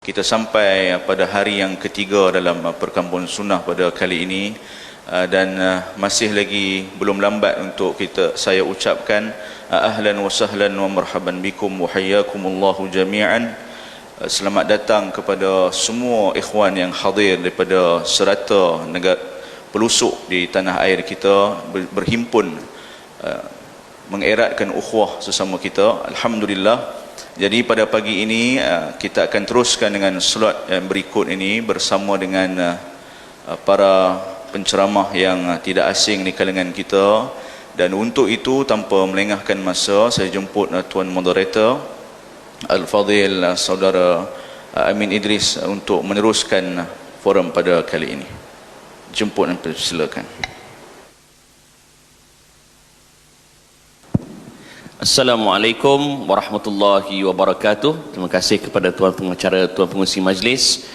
Kita sampai pada hari yang ketiga dalam perkampulan sunnah pada kali ini, dan masih lagi belum lambat untuk saya ucapkan ahlan wa sahlan wa marhaban bikum wa hayyakumullahu jami'an. Selamat datang kepada semua ikhwan yang hadir daripada serata negara pelosok di tanah air kita, berhimpun mengeratkan ukhuwah sesama kita. Alhamdulillah. Jadi pada pagi ini kita akan teruskan dengan slot yang berikut ini bersama dengan para penceramah yang tidak asing di kalangan kita. Dan untuk itu, tanpa melengahkan masa, saya jemput Tuan Moderator Al-Fadhil Saudara Amin Idris untuk meneruskan forum pada kali ini. Jemput dan silakan. Assalamualaikum warahmatullahi wabarakatuh. Terima kasih kepada tuan pengacara, tuan pengurusi majlis,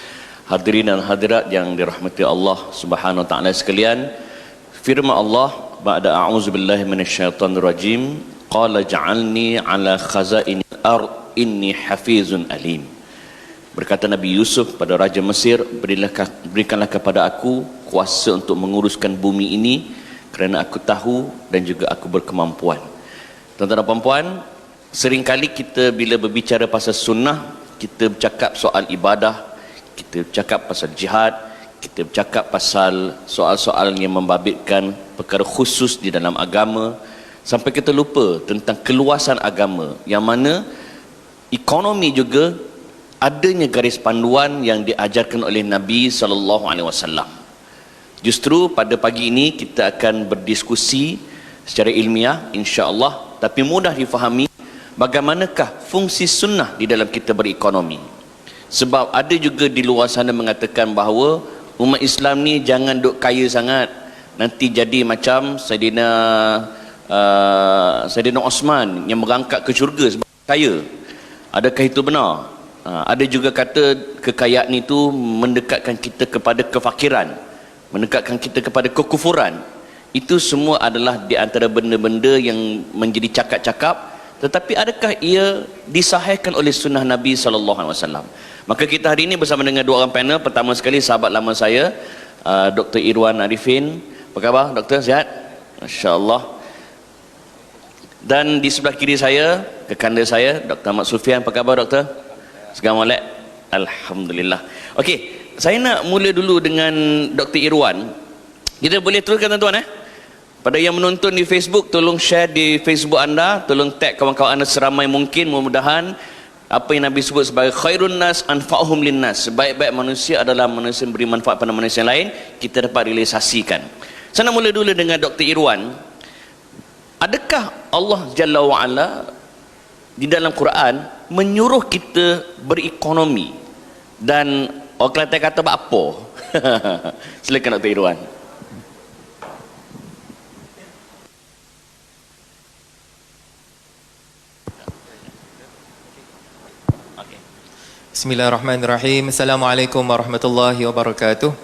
hadirin dan hadirat yang dirahmati Allah Subhanahu wa taala sekalian. Firman Allah, ba'da a'udzubillahi minasyaitonir rajim, qala ja'alni 'ala khazainil ard inni hafizun alim. Berkata Nabi Yusuf pada raja Mesir, berikanlah kepada aku kuasa untuk menguruskan bumi ini kerana aku tahu dan juga aku berkemampuan. Tuan-tuan dan puan-puan, seringkali kita bila berbicara pasal sunnah, kita bercakap soal ibadah, kita bercakap pasal jihad, kita bercakap pasal soal-soal yang membabitkan perkara khusus di dalam agama, sampai kita lupa tentang keluasan agama, yang mana ekonomi juga adanya garis panduan yang diajarkan oleh Nabi SAW. Justru pada pagi ini kita akan berdiskusi secara ilmiah, insya-Allah, tapi mudah difahami bagaimanakah fungsi sunnah di dalam kita berekonomi. Sebab ada juga di luar sana mengatakan bahawa umat Islam ni jangan duk kaya sangat, nanti jadi macam Saidina Osman yang merangkak ke syurga sebab kaya. Adakah itu benar? Ada juga kata kekayaan itu mendekatkan kita kepada kefakiran, mendekatkan kita kepada kekufuran. Itu semua adalah di antara benda-benda yang menjadi cakap-cakap, tetapi adakah ia disahihkan oleh sunnah Nabi SAW? Maka kita hari ini bersama dengan dua orang panel. Pertama sekali sahabat lama saya, Dr. Irwan Arifin. Apa khabar Doktor? Sihat? Masya Allah. Dan di sebelah kiri saya, kekanda saya, Dr. Ahmad Sufian. Apa khabar Doktor? Segala molek? Alhamdulillah. Okey, saya nak mula dulu dengan Dr. Irwan. Kita boleh teruskan tuan-tuan Pada yang menonton di Facebook, tolong share di Facebook anda, tolong tag kawan-kawan anda seramai mungkin. Mudah-mudahan apa yang Nabi sebut sebagai khairun nas anfa'uhum linnas, sebaik-baik manusia adalah manusia yang beri manfaat pada manusia lain, kita dapat realisasikan. Saya nak mula dulu dengan Dr. Irwan. Adakah Allah Jalla wa'ala di dalam Quran menyuruh kita berekonomi? Dan orang Kelantan kata apa? Silakan Dr. Irwan. Bismillahirrahmanirrahim. Assalamualaikum warahmatullahi wabarakatuh.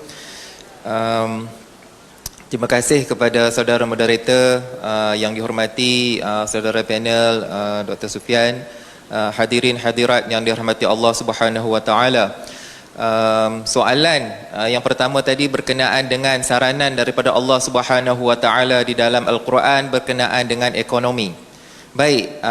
Terima kasih kepada saudara moderator yang dihormati, saudara panel, Dr. Sufian, hadirin hadirat yang dirahmati Allah Subhanahu wa taala. Soalan yang pertama tadi berkenaan dengan saranan daripada Allah Subhanahu wa taala di dalam Al-Quran berkenaan dengan ekonomi. Baik,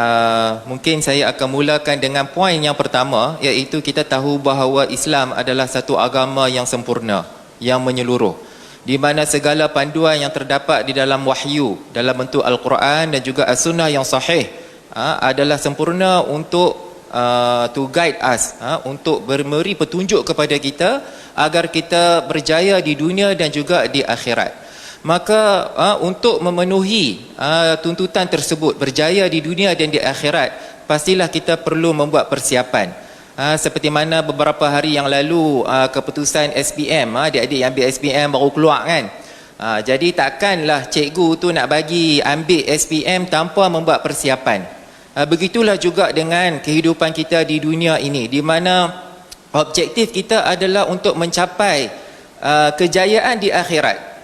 mungkin saya akan mulakan dengan poin yang pertama, iaitu kita tahu bahawa Islam adalah satu agama yang sempurna, yang menyeluruh, di mana segala panduan yang terdapat di dalam wahyu dalam bentuk Al-Quran dan juga As-Sunnah yang sahih adalah sempurna untuk to guide us, untuk memberi petunjuk kepada kita agar kita berjaya di dunia dan juga di akhirat. Maka untuk memenuhi tuntutan tersebut, berjaya di dunia dan di akhirat, pastilah kita perlu membuat persiapan. Seperti mana beberapa hari yang lalu keputusan SPM, adik-adik yang ambil SPM baru keluar kan. Jadi takkanlah cikgu tu nak bagi ambil SPM tanpa membuat persiapan. Begitulah juga dengan kehidupan kita di dunia ini, di mana objektif kita adalah untuk mencapai kejayaan di akhirat.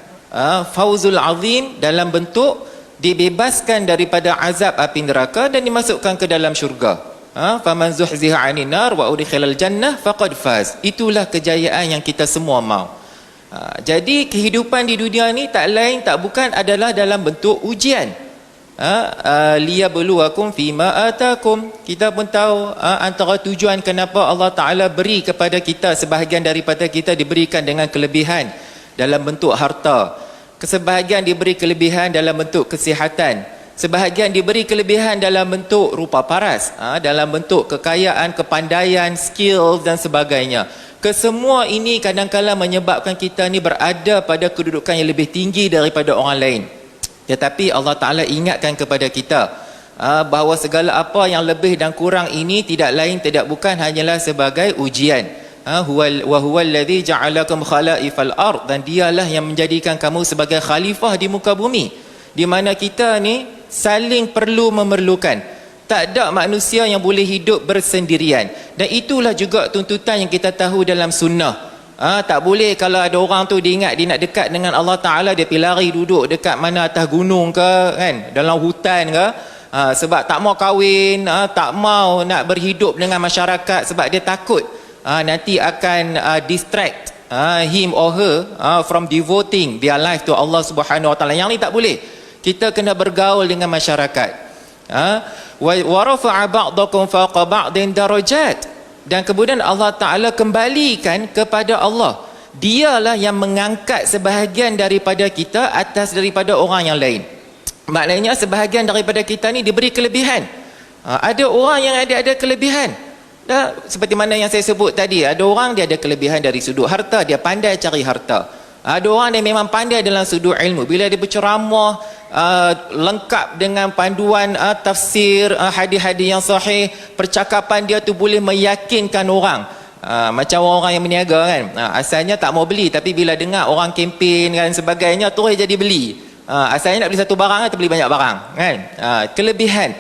Fauzul azim dalam bentuk dibebaskan daripada azab api neraka dan dimasukkan ke dalam syurga. faman zuhziha 'anil nar wa udkhilal jannah faqad faz. Itulah kejayaan yang kita semua mau. Jadi kehidupan di dunia ni tak lain tak bukan adalah dalam bentuk ujian. Liyabluwakum fima atakum. Kita pun tahu antara tujuan kenapa Allah Ta'ala beri kepada kita, sebahagian daripada kita diberikan dengan kelebihan dalam bentuk harta, sebahagian diberi kelebihan dalam bentuk kesihatan, sebahagian diberi kelebihan dalam bentuk rupa paras, dalam bentuk kekayaan, kepandaian, skill dan sebagainya. Kesemua ini kadang-kadang menyebabkan kita ni berada pada kedudukan yang lebih tinggi daripada orang lain. Tetapi Allah Ta'ala ingatkan kepada kita bahawa segala apa yang lebih dan kurang ini tidak lain tidak bukan hanyalah sebagai ujian. Wa huwal ladzi ja'alakum khalaifal ard, dan dialah yang menjadikan kamu sebagai khalifah di muka bumi, di mana kita ni saling perlu memerlukan. Tak ada manusia yang boleh hidup bersendirian. Dan itulah juga tuntutan yang kita tahu dalam sunnah. Tak boleh kalau ada orang tu dia ingat dia nak dekat dengan Allah Ta'ala, dia pergi lari duduk dekat mana atas gunung ke, kan, dalam hutan ke, sebab tak mau kahwin, tak mau nak berhidup dengan masyarakat sebab dia takut nanti akan distract him or her from devoting their life to Allah Subhanahu Wa Ta'ala. Yang ni tak boleh. Kita kena bergaul dengan masyarakat. Wa rafa'a ba'dakum fawqa ba'din darajat. Dan kemudian Allah Ta'ala kembalikan kepada Allah. Dialah yang mengangkat sebahagian daripada kita atas daripada orang yang lain. Maknanya sebahagian daripada kita ni diberi kelebihan. Ada orang yang ada kelebihan. Seperti mana yang saya sebut tadi, ada orang dia ada kelebihan dari sudut harta, dia pandai cari harta. Ada orang yang memang pandai dalam sudut ilmu. Bila dia berceramah lengkap dengan panduan tafsir, hadis-hadis yang sahih, percakapan dia tu boleh meyakinkan orang. Macam orang yang berniaga kan, asalnya tak mau beli, tapi bila dengar orang kempen dan sebagainya, terus jadi beli. Asalnya nak beli satu barang, tu beli banyak barang kan. Kelebihan.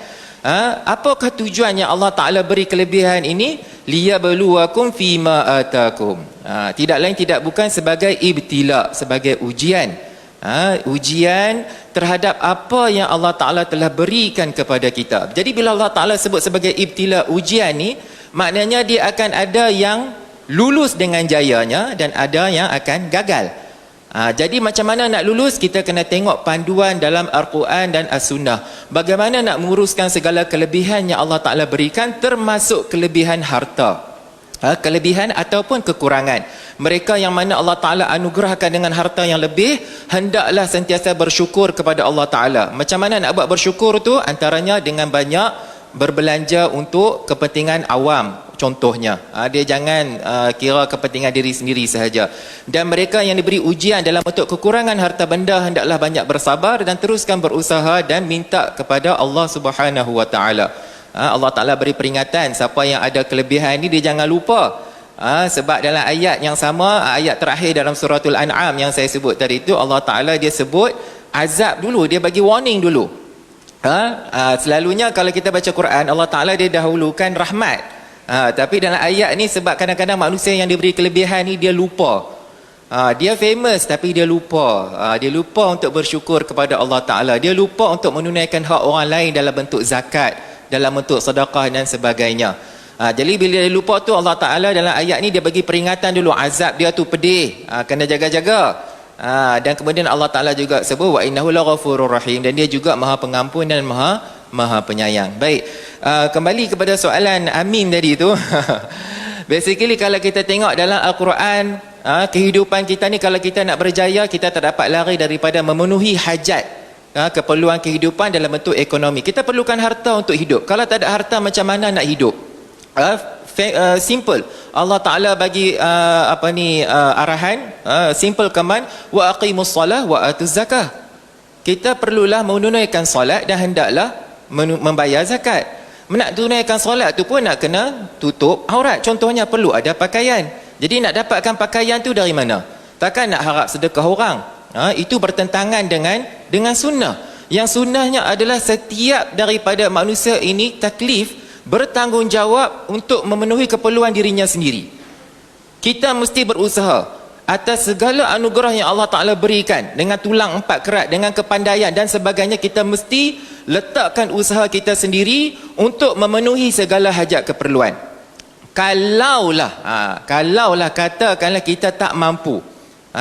Apakah tujuannya Allah Ta'ala beri kelebihan ini? Liyabluwakum fima atakum. Tidak lain tidak bukan sebagai ibtila, sebagai ujian. Ujian terhadap apa yang Allah Ta'ala telah berikan kepada kita. Jadi bila Allah Ta'ala sebut sebagai ibtila, ujian ni, maknanya dia akan ada yang lulus dengan jayanya dan ada yang akan gagal. Jadi macam mana nak lulus? Kita kena tengok panduan dalam Al-Quran dan As-Sunnah. Bagaimana nak menguruskan segala kelebihan yang Allah Ta'ala berikan, termasuk kelebihan harta, kelebihan ataupun kekurangan. Mereka yang mana Allah Ta'ala anugerahkan dengan harta yang lebih, hendaklah sentiasa bersyukur kepada Allah Ta'ala. Macam mana nak buat bersyukur tu? Antaranya dengan banyak berbelanja untuk kepentingan awam. Contohnya, dia jangan kira kepentingan diri sendiri sahaja. Dan mereka yang diberi ujian dalam bentuk kekurangan harta benda, hendaklah banyak bersabar dan teruskan berusaha dan minta kepada Allah Subhanahu Wa Ta'ala. Allah Ta'ala beri peringatan, siapa yang ada kelebihan ni dia jangan lupa. Sebab dalam ayat yang sama, ayat terakhir dalam suratul An'am yang saya sebut tadi itu, Allah Ta'ala dia sebut azab dulu, dia bagi warning dulu. Selalunya kalau kita baca Quran, Allah Ta'ala dia dahulukan rahmat. Tapi dalam ayat ni, sebab kadang-kadang manusia yang diberi kelebihan ni dia lupa. Dia famous tapi dia lupa. Dia lupa untuk bersyukur kepada Allah Ta'ala. Dia lupa untuk menunaikan hak orang lain dalam bentuk zakat, dalam bentuk sedekah dan sebagainya. Jadi bila dia lupa tu, Allah Ta'ala dalam ayat ni dia bagi peringatan dulu, azab dia tu pedih, kena jaga-jaga. Dan kemudian Allah Ta'ala juga sebut wa innahu laghafurur rahim, dan dia juga maha pengampun dan maha penyayang. Baik, kembali kepada soalan Amin tadi tu. Basically kalau kita tengok dalam Al-Quran, kehidupan kita ni kalau kita nak berjaya, kita tak dapat lari daripada memenuhi hajat, keperluan kehidupan dalam bentuk ekonomi. Kita perlukan harta untuk hidup. Kalau tak ada harta, macam mana nak hidup? Simple. Allah Ta'ala bagi arahan, simple command, wa aqimus salah wa atuz zakah. Kita perlulah menunaikan solat dan hendaklah membayar zakat. Nak tunaikan solat tu pun nak kena tutup aurat. Contohnya perlu ada pakaian. Jadi nak dapatkan pakaian tu dari mana? Takkan nak harap sedekah orang. Itu bertentangan dengan sunnah. Yang sunnahnya adalah setiap daripada manusia ini taklif, bertanggungjawab untuk memenuhi keperluan dirinya sendiri. Kita mesti berusaha. atas segala anugerah yang Allah Ta'ala berikan, dengan tulang empat kerat, dengan kepandaian dan sebagainya, kita mesti letakkan usaha kita sendiri untuk memenuhi segala hajat keperluan. Kalaulah katakanlah kita tak mampu,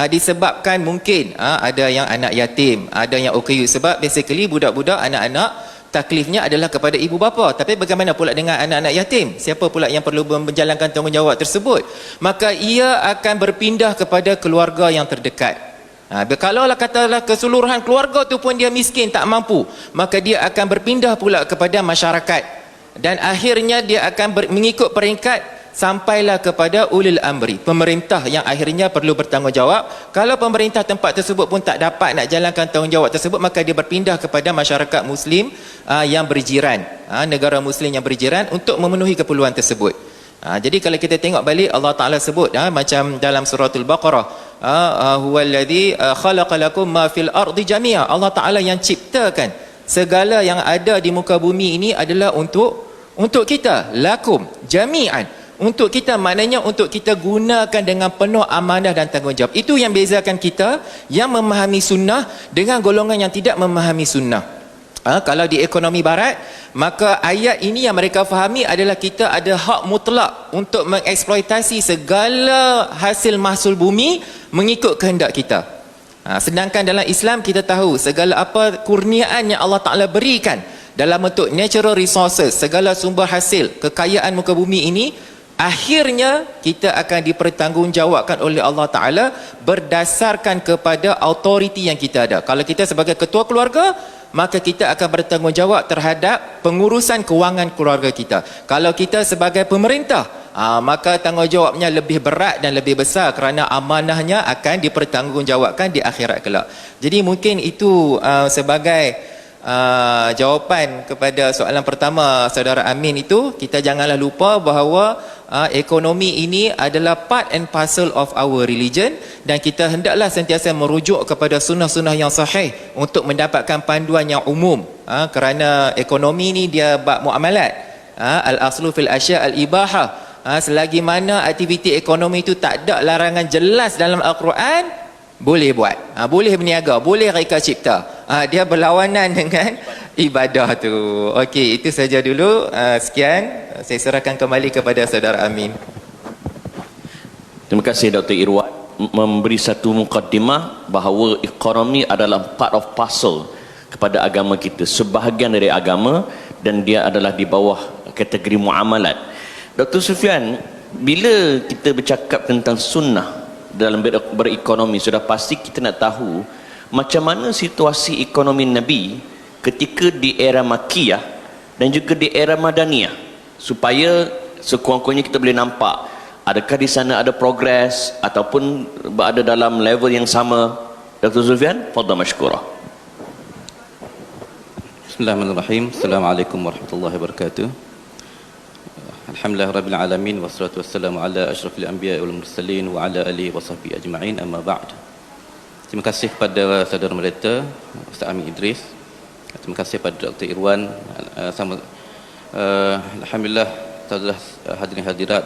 disebabkan mungkin ada yang anak yatim, ada yang OKU, sebab basically budak-budak, anak-anak taklifnya adalah kepada ibu bapa. Tapi bagaimana pula dengan anak-anak yatim? Siapa pula yang perlu menjalankan tanggungjawab tersebut? Maka ia akan berpindah kepada keluarga yang terdekat. Kalaulah katalah keseluruhan keluarga tu pun dia miskin, tak mampu, maka dia akan berpindah pula kepada masyarakat, dan akhirnya dia akan mengikut peringkat sampailah kepada ulil amri, pemerintah yang akhirnya perlu bertanggungjawab. Kalau pemerintah tempat tersebut pun tak dapat nak jalankan tanggungjawab tersebut, maka dia berpindah kepada masyarakat muslim yang berjiran, negara muslim yang berjiran, untuk memenuhi keperluan tersebut. Jadi kalau kita tengok balik, Allah Ta'ala sebut macam dalam suratul Baqarah, huwallazi khalaqa lakum ma fil ardi jami'a. Allah Ta'ala yang ciptakan segala yang ada di muka bumi ini adalah untuk kita, lakum jami'an, untuk kita, maknanya untuk kita gunakan dengan penuh amanah dan tanggungjawab. Itu yang bezakan kita yang memahami sunnah dengan golongan yang tidak memahami sunnah. Kalau di ekonomi barat, maka ayat ini yang mereka fahami adalah kita ada hak mutlak untuk mengeksploitasi segala hasil mahsul bumi mengikut kehendak kita. Sedangkan dalam Islam kita tahu segala apa kurniaan yang Allah Ta'ala berikan dalam bentuk natural resources, segala sumber hasil kekayaan muka bumi ini, akhirnya kita akan dipertanggungjawabkan oleh Allah Ta'ala berdasarkan kepada autoriti yang kita ada. Kalau kita sebagai ketua keluarga, maka kita akan bertanggungjawab terhadap pengurusan kewangan keluarga kita. Kalau kita sebagai pemerintah, maka tanggungjawabnya lebih berat dan lebih besar, kerana amanahnya akan dipertanggungjawabkan di akhirat kelak. Jadi mungkin itu sebagai jawapan kepada soalan pertama saudara Amin itu. Kita janganlah lupa bahawa ekonomi ini adalah part and parcel of our religion, dan kita hendaklah sentiasa merujuk kepada sunnah-sunnah yang sahih untuk mendapatkan panduan yang umum, kerana ekonomi ni dia bab muamalat. Al-aslu fil asya' al-ibahah. Selagi mana aktiviti ekonomi itu tak ada larangan jelas dalam Al-Quran, boleh buat, boleh berniaga, boleh reka cipta. Dia berlawanan dengan ibadah tu. Okey, itu saja dulu. Sekian, saya serahkan kembali kepada saudara Amin. Terima kasih Dr. Irwan memberi satu mukaddimah bahawa ekonomi adalah part of parcel kepada agama kita, sebahagian dari agama, dan dia adalah di bawah kategori muamalat. Dr. Sufyan, bila kita bercakap tentang sunnah dalam berekonomi, sudah pasti kita nak tahu macam mana situasi ekonomi Nabi ketika di era Makkiyah dan juga di era Madaniyah, supaya sekurang-kurangnya kita boleh nampak adakah di sana ada progres ataupun berada dalam level yang sama. Dr. Sufyan, fadhal mashkura. Bismillahirrahmanirrahim. Assalamualaikum warahmatullahi wabarakatuh. Alhamdulillah rabbil alamin, wassalatu wassalamu ala asyrafil anbiya wal mursalin wa ala alihi wasahbihi ajma'in, amma ba'd. Terima kasih kepada saudara moderator Ustaz Amin Idris. Terima kasih kepada Dr. Irwan. Alhamdulillah saudara hadirin hadirat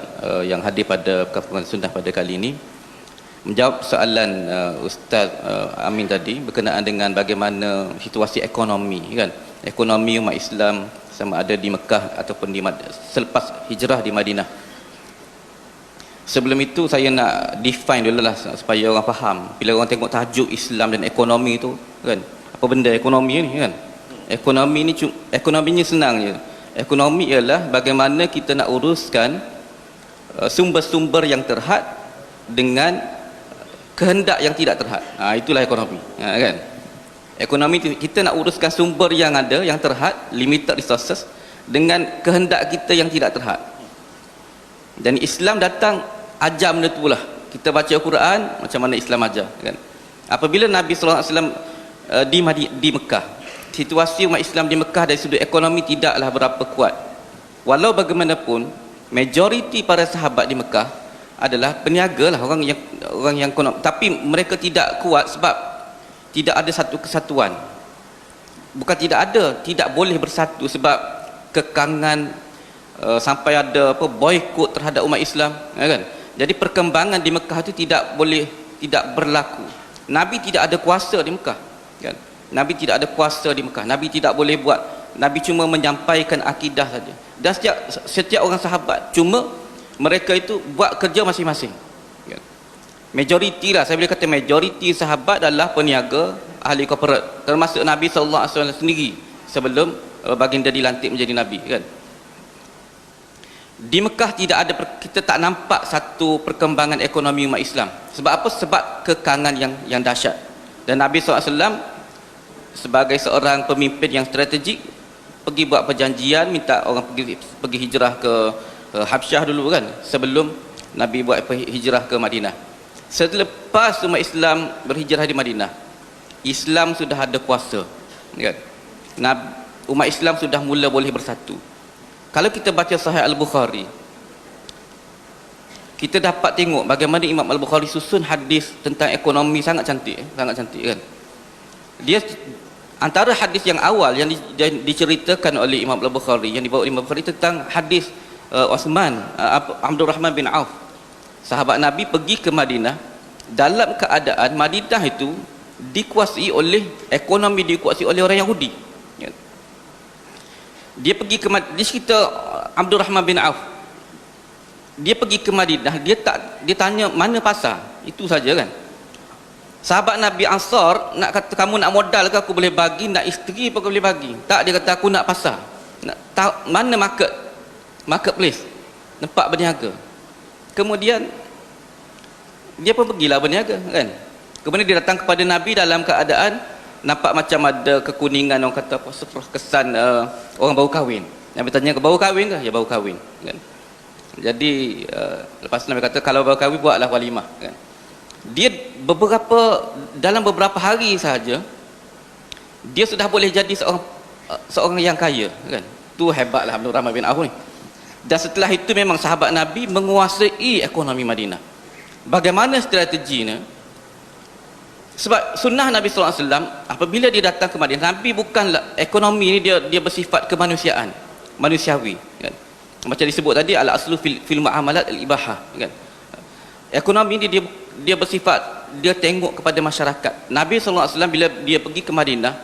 yang hadir pada perkampungan sunnah pada kali ini. Menjawab soalan Ustaz Amin tadi berkenaan dengan bagaimana situasi ekonomi, kan? Ekonomi umat Islam sama ada di Mekah ataupun selepas hijrah di Madinah. Sebelum itu saya nak define dulu lah supaya orang faham. Bila orang tengok tajuk Islam dan ekonomi tu, kan, apa benda ekonomi ni, kan? Ekonominya senang je. Ekonomi ialah bagaimana kita nak uruskan sumber-sumber yang terhad dengan kehendak yang tidak terhad. Itulah ekonomi, kan? Ekonomi kita nak uruskan sumber yang ada, yang terhad, limited resources, dengan kehendak kita yang tidak terhad. Dan Islam datang ajar benda tu lah. Kita baca Al-Quran, macam mana Islam ajar, kan? Apabila Nabi SAW di Mekah, situasi umat Islam di Mekah dari sudut ekonomi tidaklah berapa kuat. Walau bagaimanapun, majoriti para sahabat di Mekah adalah peniaga lah, orang yang ekonomi. Tapi mereka tidak kuat sebab tidak ada satu kesatuan. Bukan tidak boleh bersatu sebab kekangan, sampai ada boikot terhadap umat Islam, kan? Jadi perkembangan di Mekah itu tidak tidak berlaku. Nabi tidak ada kuasa di Mekah, kan? Nabi tidak ada kuasa di Mekah. Nabi tidak boleh buat. Nabi cuma menyampaikan akidah saja. Dan setiap orang sahabat cuma mereka itu buat kerja masing-masing. Kan? Majoriti lah, saya boleh kata majoriti sahabat adalah peniaga, ahli korporat, termasuk Nabi SAW sendiri sebelum baginda dilantik menjadi Nabi, kan? Di Mekah tidak ada, kita tak nampak satu perkembangan ekonomi umat Islam. Sebab apa? Sebab kekangan yang dahsyat. Dan Nabi SAW sebagai seorang pemimpin yang strategik pergi buat perjanjian, minta orang pergi hijrah ke Habsyah dulu, kan, sebelum Nabi buat hijrah ke Madinah. Selepas umat Islam berhijrah di Madinah, Islam sudah ada kuasa, kan? Umat Islam sudah mula boleh bersatu. Kalau kita baca Sahih Al-Bukhari, kita dapat tengok bagaimana Imam Al-Bukhari susun hadis tentang ekonomi sangat cantik, kan? Dia antara hadis yang awal yang diceritakan oleh Imam Al-Bukhari, yang dibawa Imam Al-Bukhari, tentang hadis Uthman Abdul Rahman bin Auf, sahabat Nabi pergi ke Madinah dalam keadaan Madinah itu dikuasai oleh ekonomi, dikuasai oleh orang Yahudi. Dia pergi ke Madinah, dia cerita Abdul Rahman bin Auf, dia pergi ke Madinah, dia tanya mana pasar, itu saja, kan? Sahabat Nabi Ansar nak kata, kamu nak modal ke aku boleh bagi, nak isteri pun aku boleh bagi. Tak, dia kata aku nak pasar, nak tahu mana marketplace, tempat berniaga. Kemudian dia pun pergilah berniaga, kan? Kemudian dia datang kepada Nabi dalam keadaan nampak macam ada kekuningan, orang kata apa, kesan orang baru kahwin. Nabi tanya, baru kahwin ke? Ya, baru kahwin, kan? Jadi lepas Nabi kata kalau baru kahwin buatlah walimah, kan? Dia dalam beberapa hari sahaja dia sudah boleh jadi seorang yang kaya, kan? Tu hebatlah Abdul Rahman bin Auf ni. Dan setelah itu memang sahabat Nabi menguasai ekonomi Madinah. Bagaimana strateginya? Sebab sunnah Nabi SAW, apabila dia datang ke Madinah, Nabi bukanlah, ekonomi ni dia bersifat kemanusiaan, manusiawi, kan? Macam disebut tadi, al-aslu fil muamalat al-ibahah, kan? Ekonomi ni dia bersifat, dia tengok kepada masyarakat. Nabi SAW bila dia pergi ke Madinah,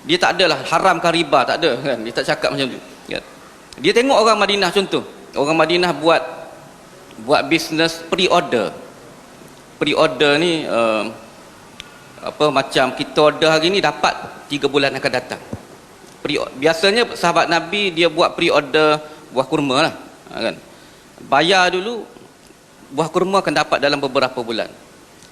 dia tak adalah haramkan riba, tak ada, kan? Dia tak cakap macam tu, kan? Dia tengok orang Madinah, contoh orang Madinah buat bisnes pre-order ni, macam kita order hari ni dapat 3 bulan akan datang. Biasanya sahabat Nabi dia buat pre-order buah kurma lah, kan? Bayar dulu, buah kurma akan dapat dalam beberapa bulan.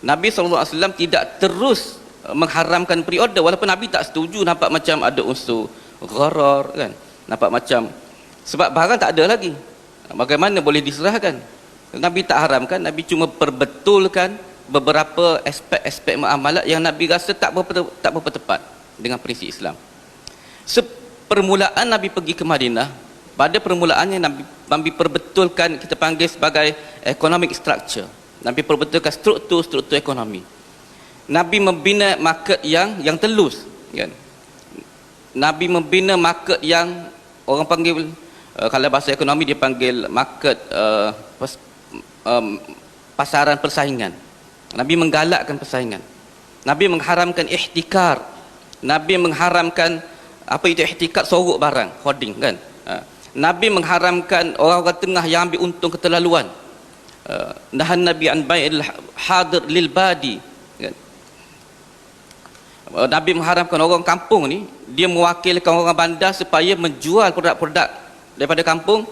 Nabi SAW tidak terus mengharamkan pre-order, walaupun Nabi tak setuju, nampak macam ada unsur gharar, kan? Nampak macam, sebab barang tak ada lagi, bagaimana boleh diserahkan? Nabi tak haramkan, Nabi cuma perbetulkan beberapa aspek muamalat yang Nabi rasa tak berapa tepat dengan prinsip Islam. Permulaan Nabi pergi ke Madinah, pada permulaannya Nabi perbetulkan, kita panggil sebagai economic structure. Nabi perbetulkan struktur ekonomi. Nabi membina market yang telus, kan? Nabi membina market yang orang panggil, kalau bahasa ekonomi dia panggil market, pasaran persaingan. Nabi menggalakkan persaingan. Nabi mengharamkan ihtikar. Nabi mengharamkan, apa itu ihtikar? Sorok barang, hoarding, kan? Nabi mengharamkan orang-orang tengah yang ambil untung keterlaluan. Nahan Nabi an bai'il hadir lil badi, kan? Nabi mengharamkan orang kampung ni, dia mewakilkan orang bandar supaya menjual produk-produk daripada kampung,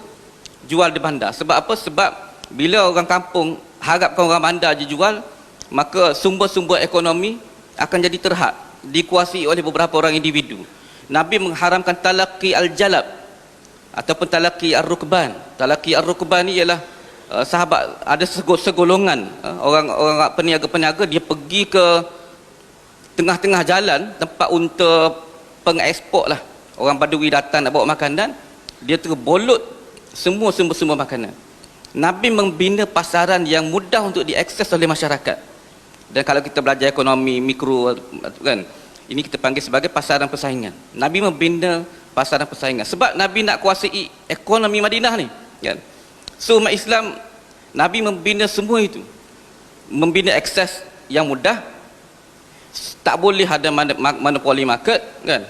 jual di bandar. Sebab apa? Sebab bila orang kampung harapkan orang bandar je jual, maka sumber-sumber ekonomi akan jadi terhad, dikuasai oleh beberapa orang individu. Nabi mengharamkan talaqi al-jalab ataupun talaqi ar-rukban. Talaqi ar-rukban ni ialah sahabat, ada segolongan orang peniaga-peniaga, dia pergi ke tengah-tengah jalan, tempat untuk pengekspor lah. Orang Badui datang nak bawa makanan, dia terbolot semua sumber-sumber makanan. Nabi membina pasaran yang mudah untuk diakses oleh masyarakat. Dan kalau kita belajar ekonomi mikro, kan, ini kita panggil sebagai pasaran persaingan. Nabi membina pasaran persaingan sebab Nabi nak kuasai ekonomi Madinah ni, kan? So umat Islam, Nabi membina semua itu, membina akses yang mudah, tak boleh ada monopoli market, kan.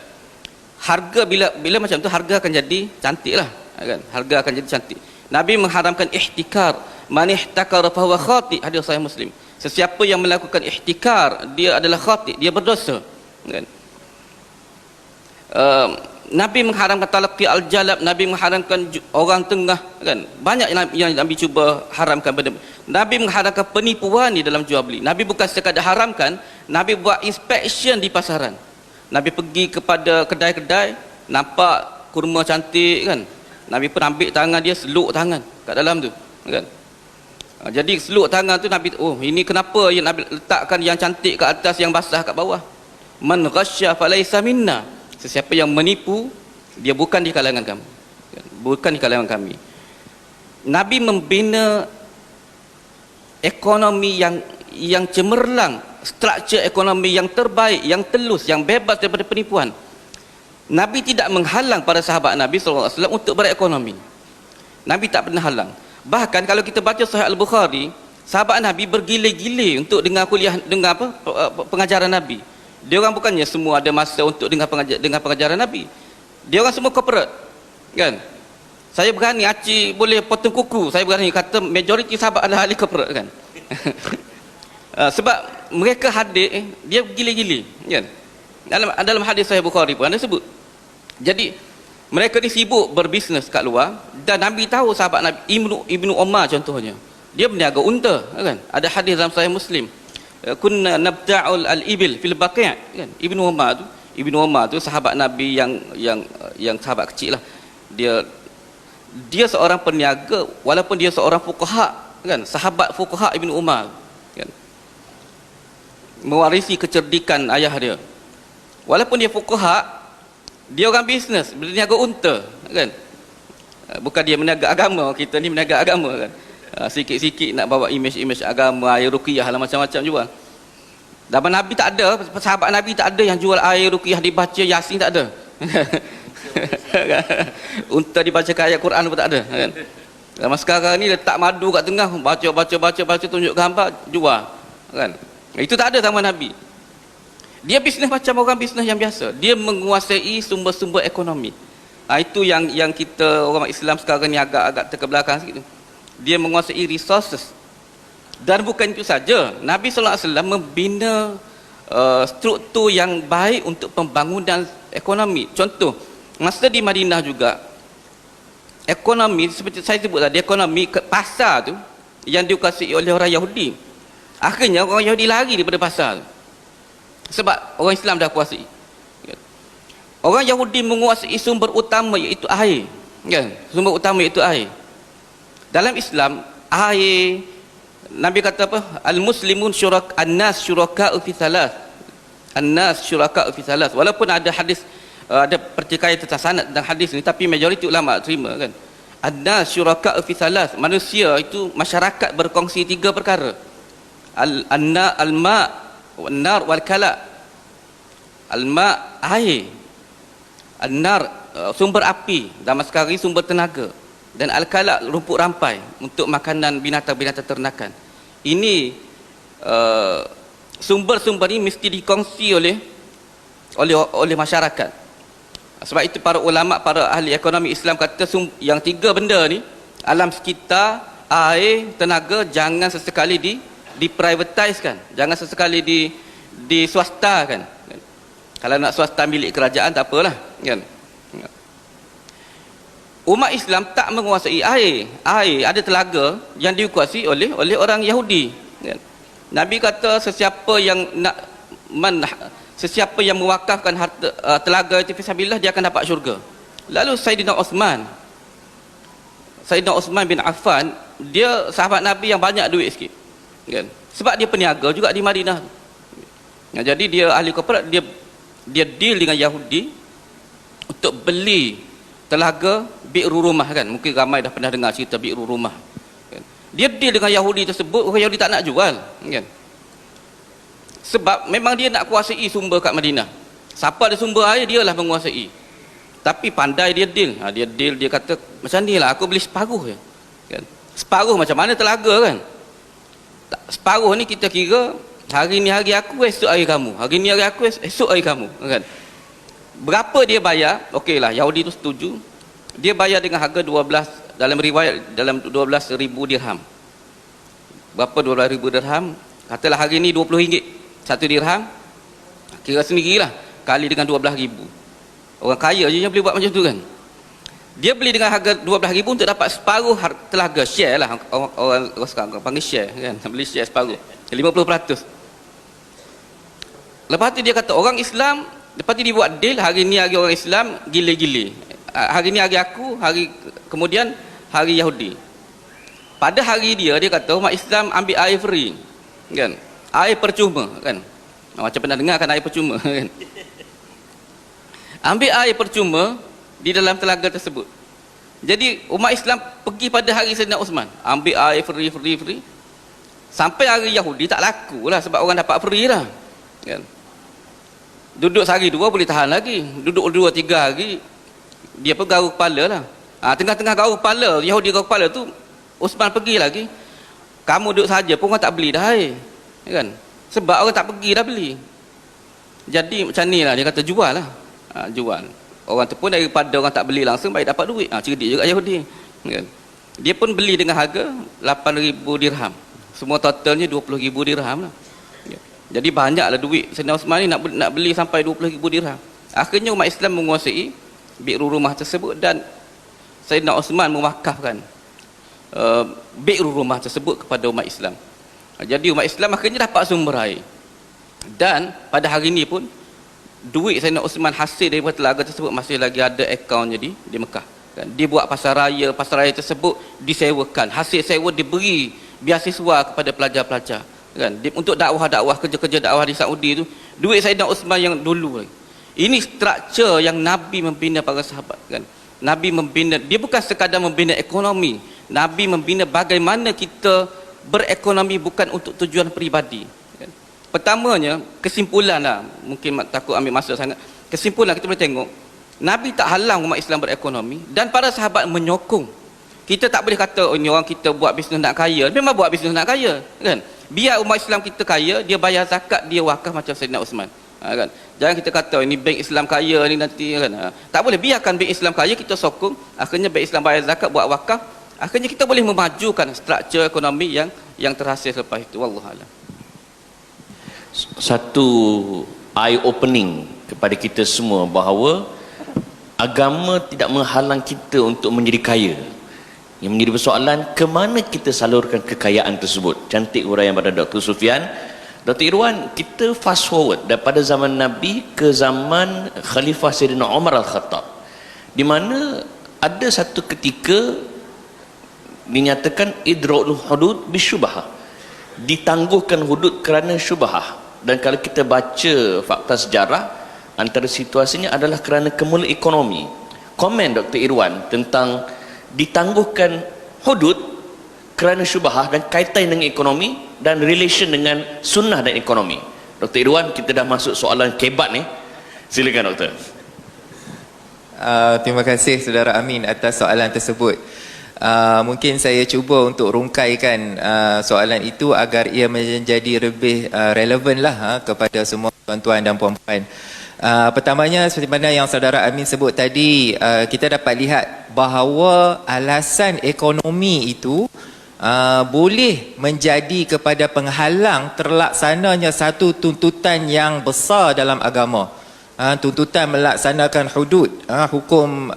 Harga bila macam tu, harga akan jadi cantik lah, kan. Harga akan jadi cantik. Nabi mengharamkan ihtikar. Man ihtakara fahuwa khati', hadis sahih Muslim. Sesiapa yang melakukan ihtikar, dia adalah khati', dia berdosa, kan. Nabi mengharamkan talaqi al-jalab, Nabi mengharamkan orang tengah, kan. Banyak yang Nabi cuba haramkan. Nabi mengharamkan penipuan di dalam jual beli. Nabi bukan sekadar haramkan, Nabi buat inspection di pasaran. Nabi pergi kepada kedai-kedai, nampak kurma cantik, kan. Nabi pun ambil tangan dia, seluk tangan kat dalam tu, kan. Jadi seluk tangan tu Nabi, oh ini kenapa yang Nabi letakkan yang cantik kat atas, yang basah kat bawah. Man ghasya falaysa minna. Sesiapa yang menipu, dia bukan di kalangan kami, bukan di kalangan kami. Nabi membina ekonomi yang cemerlang, struktur ekonomi yang terbaik, yang telus, yang bebas daripada penipuan. Nabi tidak menghalang para sahabat Nabi SAW untuk berekonomi. Nabi tak pernah halang. Bahkan kalau kita baca Sahih Al-Bukhari, sahabat Nabi bergile-gile untuk dengar kuliah, dengar pengajaran Nabi. Dia orang bukannya semua ada masa untuk dengar pengajaran Nabi. Dia orang semua corporate, kan. Saya berani Acik boleh potong kuku, saya berani kata majoriti sahabat adalah ahli corporate, kan. Sebab mereka hadir, dia gile-gile, kan. Dalam hadis Sahih Bukhari pun ada sebut. Jadi mereka ni sibuk berbisnes kat luar, dan Nabi tahu sahabat Nabi Ibnu Umar contohnya, dia berniaga unta, kan. Ada hadis dalam Sahih Muslim, kunna nabta'ul al-ibil fil baqi', kan. Ibnu Umar tu sahabat Nabi yang sahabat kecil lah. Dia seorang peniaga walaupun dia seorang fuqaha, kan. Sahabat fuqaha Ibnu Umar, kan. Mewarisi kecerdikan ayah dia. Walaupun dia fuqaha, dia orang bisnes, berniaga unta, kan. Bukan dia meniaga agama, kita ni meniaga agama, kan. Sikit-sikit nak bawa imej-imej agama, air ruqyah lah, macam-macam jual. Zaman Nabi tak ada, sahabat Nabi tak ada yang jual air ruqyah dibaca Yasin, tak ada. Unta dibacakan ayat Quran pun tak ada, kan. Zaman sekarang ni letak madu kat tengah, baca, tunjuk gambar, jual, kan. Itu tak ada zaman Nabi. Dia bisnes macam orang bisnes yang biasa. Dia menguasai sumber-sumber ekonomi. Itu yang kita orang Islam sekarang ni agak terkebelakang sikit tu. Dia menguasai resources. Dan bukan itu saja, Nabi SAW membina struktur yang baik untuk pembangunan ekonomi. Contoh, masa di Madinah juga, ekonomi seperti saya sebut tadi, ekonomi pasar tu yang dikuasai oleh orang Yahudi. Akhirnya orang Yahudi lari daripada pasar tu, sebab orang Islam dah kuasai. Orang Yahudi menguasai sumber utama iaitu air, kan. Sumber utama iaitu air. Dalam Islam, air, Nabi kata apa? Al-muslimun an-nas syuraka'u fi thalath. An-nas syuraka'u fi thalath. Walaupun ada hadis, ada pertikaian tentang sanad tentang hadis ni, tapi majoriti ulama terima, kan. An-nas syuraka'u fi thalath. Manusia itu, masyarakat berkongsi 3 perkara. Al-ma' wan-nar wal-kala. Al-ma' air. An-nar sumber api, zaman sekarang sumber tenaga. Dan al-kala rumput rampai untuk makanan binatang-binatang ternakan. Ini sumber-sumber ini mesti dikongsi oleh masyarakat. Sebab itu para ulama, para ahli ekonomi Islam kata yang 3 benda ni, alam sekitar, air, tenaga, jangan sesekali diprivatisekan, jangan sesekali diswastakan. Kalau nak swasta milik kerajaan tak apalah, kan. Umat Islam tak menguasai air. Air ada telaga yang dikuasai oleh orang Yahudi, kan. Nabi kata sesiapa yang mewakafkan harta telaga itu fisabilillah, dia akan dapat syurga. Lalu Sayyidina Uthman bin Affan, dia sahabat Nabi yang banyak duit sikit, kan. Sebab dia peniaga juga di Madinah. Jadi dia ahli korporat, dia deal dengan Yahudi untuk beli telaga bi'ru rumah, kan. Mungkin ramai dah pernah dengar cerita bi'ru rumah, kan. Dia deal dengan Yahudi tersebut, orang Yahudi tak nak jual, kan. Sebab memang dia nak kuasai sumber kat Madinah. Siapa ada sumber air, dia lah menguasai. Tapi pandai dia deal. Dia kata macam ni lah, aku beli separuh je, kan. Separuh macam mana telaga, kan. Separuh ni kita kira Hari ni hari aku, esok hari kamu. Hari ni hari aku, esok hari kamu, kan? Berapa dia bayar? Okeylah, Yahudi tu setuju. Dia bayar dengan harga 12, dalam riwayat dalam 12,000 dirham. Berapa 12,000 dirham? Katalah hari ni RM20 satu dirham. Kira sendirilah, kali dengan 12,000. Orang kaya je yang boleh buat macam tu, kan? Dia beli dengan harga 12,000 untuk dapat separuh telaga, share lah. Orang sekarang panggil share, kan? Beli share separuh, 50%. Lepas tu dia kata orang Islam, lepas tu dia buat deal, hari ni hari orang Islam gile-gile, hari ni hari aku, hari kemudian hari Yahudi. Pada hari dia kata umat Islam ambil air free, kan? Air percuma, kan? Macam pernah dengar kan air percuma, kan? Ambil air percuma di dalam telaga tersebut. Jadi umat Islam pergi pada hari Sayyidina Osman, ambil air free. Sampai hari Yahudi tak laku lah, sebab orang dapat free lah, kan? Duduk sehari dua boleh tahan lagi, duduk 2-3 hari dia pun garuk kepala lah. Tengah-tengah garuk kepala, Yahudi garuk kepala tu, Osman pergi lagi. Kamu duduk saja pun orang tak beli dah air, kan? Sebab orang tak pergi dah beli. Jadi macam ni lah, dia kata jual lah. Jual. Orang tu pun daripada orang tak beli langsung baik dapat duit. Cerdik juga Yahudi, kan? Dia pun beli dengan harga 8,000 dirham. Semua totalnya 20,000 dirham lah. Jadi banyaklah duit Sayyidina Osman ni nak beli sampai 20,000 dirham. Akhirnya umat Islam menguasai bi'ru rumah tersebut dan Sayyidina Osman mewakafkan bi'ru rumah tersebut kepada umat Islam. Jadi umat Islam akhirnya dapat sumber air. Dan pada hari ini pun duit Sayyidina Osman hasil daripada telaga tersebut masih lagi ada akaunnya di Mekah, kan? Dia buat pasar raya tersebut disewakan, hasil sewa diberi beasiswa kepada pelajar-pelajar, kan? Untuk dakwah-dakwah, kerja-kerja dakwah di Saudi tu, duit Sayyidina Osman yang dulu. Ini struktur yang Nabi membina para sahabat, kan? Nabi membina, dia bukan sekadar membina ekonomi, Nabi membina bagaimana kita berekonomi bukan untuk tujuan peribadi, kan? Pertamanya, kesimpulan lah, mungkin takut ambil masa sangat. Kesimpulan kita boleh tengok, Nabi tak halang umat Islam berekonomi dan para sahabat menyokong. Kita tak boleh kata, oh, ini orang kita buat bisnes nak kaya. Memang buat bisnes nak kaya, kan? Biar umat Islam kita kaya, dia bayar zakat, dia wakaf macam Sayyidina Osman, kan? Jangan kita kata ini bank Islam kaya ni nanti, kan? Tak boleh, biarkan bank Islam kaya, kita sokong. Akhirnya bank Islam bayar zakat, buat wakaf. Akhirnya kita boleh memajukan struktur ekonomi yang terhasil selepas itu. Wallahualam. Satu eye opening kepada kita semua bahawa agama tidak menghalang kita untuk menjadi kaya. Yang menjadi persoalan, ke mana kita salurkan kekayaan tersebut. Cantik huraian pada Dr. Sufyan. Dr. Irwan, kita fast forward daripada zaman Nabi ke zaman Khalifah Sayyidina Umar Al-Khattab, di mana ada satu ketika dinyatakan idra'ul hudud bisyubhah, ditangguhkan hudud kerana syubhah. Dan kalau kita baca fakta sejarah, antara situasinya adalah kerana kemuliaan ekonomi. Komen Dr. Irwan tentang ditangguhkan hudud kerana syubhah dan kaitan dengan ekonomi dan relation dengan sunnah dan ekonomi. Dr. Irwan, kita dah masuk soalan kebat ni. Silakan Doktor. Terima kasih Saudara Amin atas soalan tersebut. Mungkin saya cuba untuk rungkaikan soalan itu agar ia menjadi lebih relevan lah kepada semua tuan-tuan dan puan-puan. Pertamanya, seperti mana yang Saudara Amin sebut tadi, kita dapat lihat bahawa alasan ekonomi itu boleh menjadi kepada penghalang terlaksananya satu tuntutan yang besar dalam agama. Tuntutan melaksanakan hudud, hukum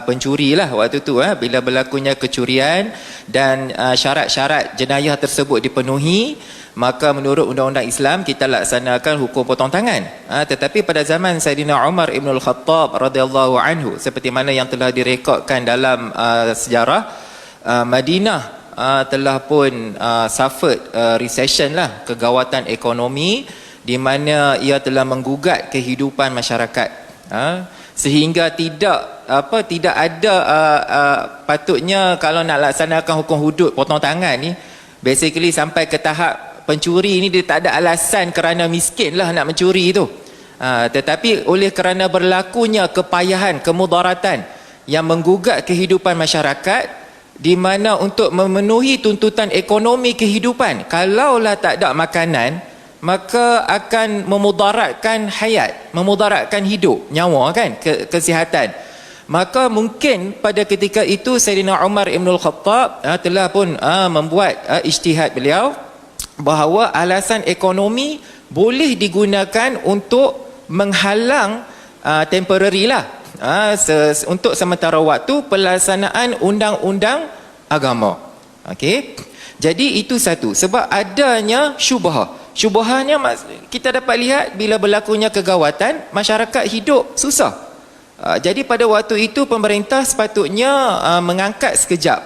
pencuri lah waktu tu, bila berlakunya kecurian dan syarat-syarat jenayah tersebut dipenuhi, maka menurut undang-undang Islam kita laksanakan hukum potong tangan. Tetapi pada zaman Sayyidina Umar Ibn Al-Khattab radhiyallahu anhu, seperti mana yang telah direkodkan dalam sejarah, Madinah telah pun suffered recession lah, kegawatan ekonomi, di mana ia telah menggugat kehidupan masyarakat, sehingga tidak ada patutnya kalau nak laksanakan hukum hudud potong tangan ni, basically sampai ke tahap pencuri ni dia tak ada alasan kerana miskin lah nak mencuri tu, tetapi oleh kerana berlakunya kepayahan, kemudaratan yang menggugat kehidupan masyarakat, di mana untuk memenuhi tuntutan ekonomi kehidupan, kalaulah tak ada makanan, maka akan memudaratkan hayat, memudaratkan hidup, nyawa kan, kesihatan. Maka mungkin pada ketika itu Sayyidina Umar Ibn Al-Khattab telah pun membuat ijtihad beliau bahawa alasan ekonomi boleh digunakan untuk menghalang temporary lah, untuk sementara waktu pelaksanaan undang-undang agama. Okey. Jadi itu satu, sebab adanya syubhah. Syubhahnya kita dapat lihat bila berlakunya kegawatan, masyarakat hidup susah. Jadi pada waktu itu pemerintah sepatutnya mengangkat sekejap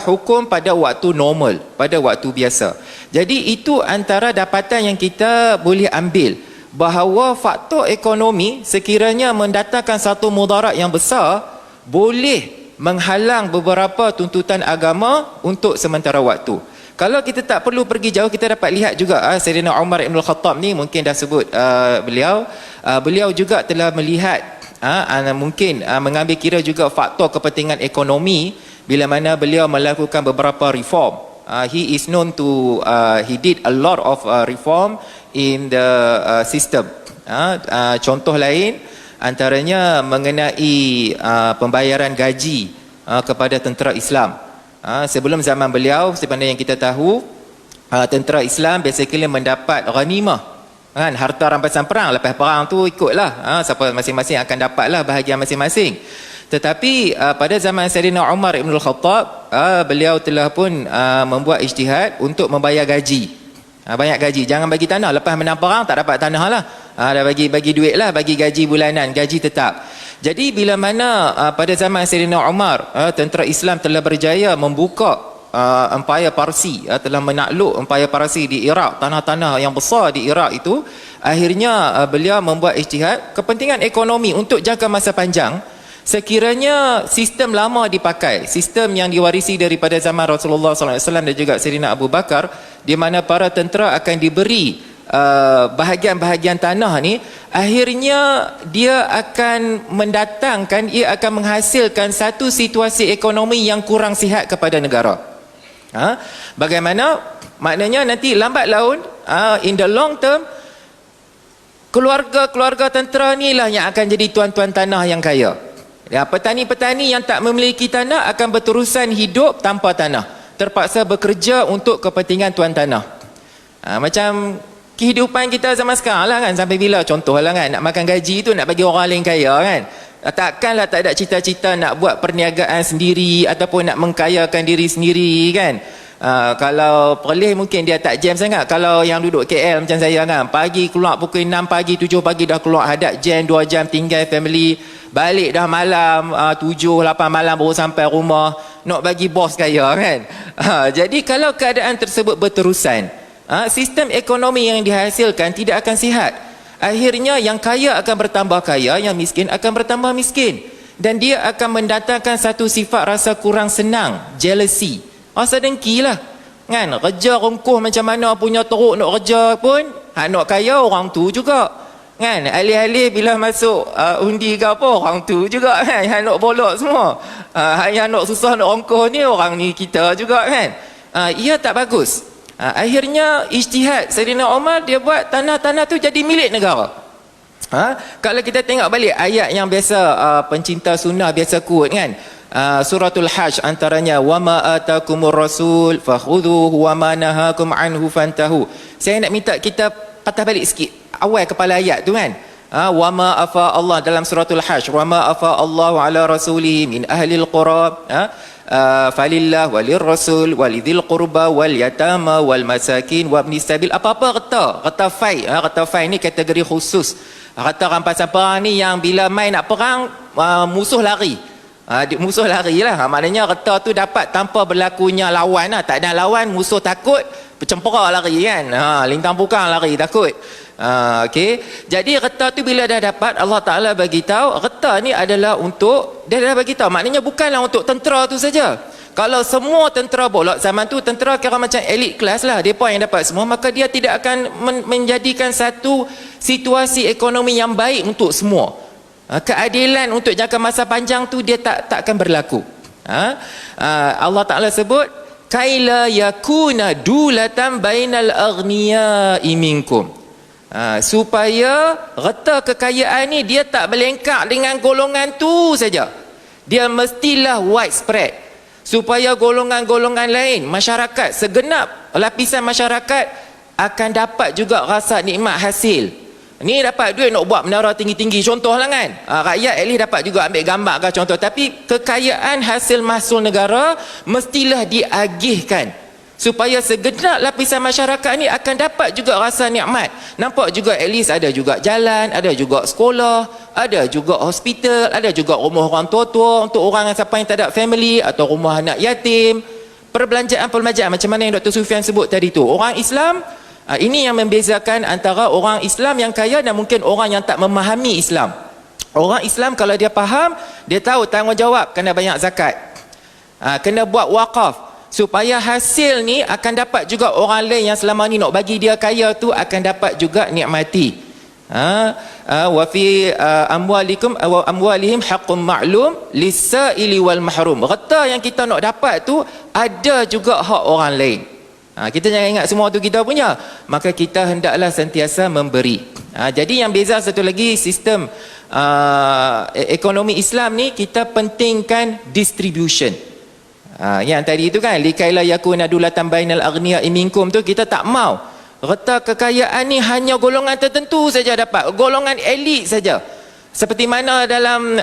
hukum pada waktu normal, pada waktu biasa. Jadi itu antara dapatan yang kita boleh ambil, bahawa faktor ekonomi sekiranya mendatangkan satu mudarat yang besar, boleh menghalang beberapa tuntutan agama untuk sementara waktu. Kalau kita tak perlu pergi jauh, kita dapat lihat juga Sayyidina Umar Ibn Al-Khattab ni, mungkin dah sebut beliau juga telah melihat mungkin mengambil kira juga faktor kepentingan ekonomi bila mana beliau melakukan beberapa reform. He is known to he did a lot of reform in the system. Contoh lain antaranya mengenai pembayaran gaji kepada tentera Islam. Sebelum zaman beliau, sebenarnya yang kita tahu, tentera Islam basically mendapat ghanimah, kan, harta rampasan perang. Lepas perang tu ikutlah, siapa masing-masing akan dapatlah bahagian masing-masing. Tetapi pada zaman Sayyidina Umar Ibn Al-Khattab, beliau telah pun membuat ijtihad untuk membayar gaji, banyak gaji. Jangan bagi tanah, lepas menang perang tak dapat tanah lah, dah bagi duit lah, bagi gaji bulanan, gaji tetap. Jadi bila mana pada zaman Sayyidina Umar, tentera Islam telah berjaya membuka Empire Parsi, telah menakluk Empire Parsi di Iraq, tanah-tanah yang besar di Iraq itu, akhirnya beliau membuat ijtihad kepentingan ekonomi untuk jangka masa panjang. Sekiranya sistem lama dipakai, sistem yang diwarisi daripada zaman Rasulullah SAW dan juga Sayyidina Abu Bakar, di mana para tentera akan diberi bahagian-bahagian tanah ni, akhirnya dia akan mendatangkan, ia akan menghasilkan satu situasi ekonomi yang kurang sihat kepada negara. Bagaimana? Maknanya nanti lambat laun, in the long term, keluarga-keluarga tentera ni lah yang akan jadi tuan-tuan tanah yang kaya. Petani-petani yang tak memiliki tanah akan berterusan hidup tanpa tanah, terpaksa bekerja untuk kepentingan tuan tanah. Macam kehidupan kita zaman sekarang lah kan, sampai bila contoh lah kan, nak makan gaji tu nak bagi orang lain kaya kan. Takkanlah tak ada cita-cita nak buat perniagaan sendiri ataupun nak mengkayakan diri sendiri kan. Kalau Perlis mungkin dia tak jam sangat. Kalau yang duduk KL macam saya kan, pagi keluar pukul 6 pagi, 7 pagi dah keluar, hadap jam 2 jam, tinggal family, balik dah malam 7, 8 malam baru sampai rumah, nak bagi bos kaya kan. Jadi kalau keadaan tersebut berterusan, sistem ekonomi yang dihasilkan tidak akan sihat. Akhirnya yang kaya akan bertambah kaya, yang miskin akan bertambah miskin, dan dia akan mendatangkan satu sifat rasa kurang senang, jealousy, rasa dengki lah kan. Kerja rungkuh macam mana punya teruk nak kerja pun, nak kaya orang tu juga kan. Alih-alih bila masuk undi ke apa, orang tu juga kan yang nak bolok semua. Yang nak susah nak rungkuh ni orang ni kita juga kan. Ia tak bagus. Akhirnya ijtihad Sayyidina Umar, dia buat tanah-tanah tu jadi milik negara. Kalau kita tengok balik ayat yang biasa pencinta sunnah biasa quote kan, suratul Hajj antaranya, wama atakumur rasul fakhudhuhu wama nahakum anhu fantahu. Saya nak minta kita patah balik sikit awal kepala ayat tu kan. Wama afa Allah dalam suratul Hajj, wama afa Allahu ala rasulihi min ahli alqura falillah walir rasul walidhil qurba wal yatama wal masakin wa ibnis sabil. Apa-apa reta fai, reta fai ni kategori khusus. Reta rampasan perang ni yang bila main nak perang, musuh lari. Musuh lari lah. Maknanya reta tu dapat tanpa berlakunya lawan lah. Tak ada lawan, musuh takut, bercempera lari kan. Lintang pukang lari takut. Okay. Jadi reta tu bila dah dapat, Allah Ta'ala bagi tahu reta ni adalah untuk, dia dah bagi tahu, maknanya bukanlah untuk tentera tu saja. Kalau semua tentera bolak zaman tu, tentera kira macam elit kelas lah, depa yang dapat semua, maka dia tidak akan menjadikan satu situasi ekonomi yang baik untuk semua. Keadilan untuk jangka masa panjang tu dia tak akan berlaku. Allah Ta'ala sebut kaila yakuna dulatan bainal aghniya'i minkum. Supaya reta kekayaan ni dia tak berlengkak dengan golongan tu saja. Dia mestilah widespread, supaya golongan-golongan lain, masyarakat, segenap lapisan masyarakat akan dapat juga rasa nikmat hasil. Ni dapat duit nak buat menara tinggi-tinggi contohlah kan, rakyat at least dapat juga ambil gambar ke contoh. Tapi kekayaan hasil mahsul negara mestilah diagihkan supaya segenap lapisan masyarakat ni akan dapat juga rasa nikmat. Nampak juga at least ada juga jalan, ada juga sekolah, ada juga hospital, ada juga rumah orang tua-tua untuk orang yang siapa yang tak ada family, atau rumah anak yatim. Perbelanjaan macam mana yang Dr. Sufian sebut tadi tu. Orang Islam, ini yang membezakan antara orang Islam yang kaya dan mungkin orang yang tak memahami Islam. Orang Islam kalau dia faham, dia tahu tanggungjawab kena bayar zakat, kena buat wakaf, supaya hasil ni akan dapat juga orang lain yang selama ni nak bagi dia kaya tu akan dapat juga nikmati. Wa fi amwalikum wa amwalihim haqqun ma'lum lis-sa'ili wal mahrum. Reta yang kita nak dapat tu ada juga hak orang lain. Kita jangan ingat semua tu kita punya, maka kita hendaklah sentiasa memberi. Jadi yang beza satu lagi, sistem ekonomi Islam ni kita pentingkan distribution. Yang tadi itu kan, likaila yakuna dulatan bainal aghniya'i minkum tu, kita tak mau reta kekayaan ni hanya golongan tertentu saja dapat, golongan elit saja. Seperti mana dalam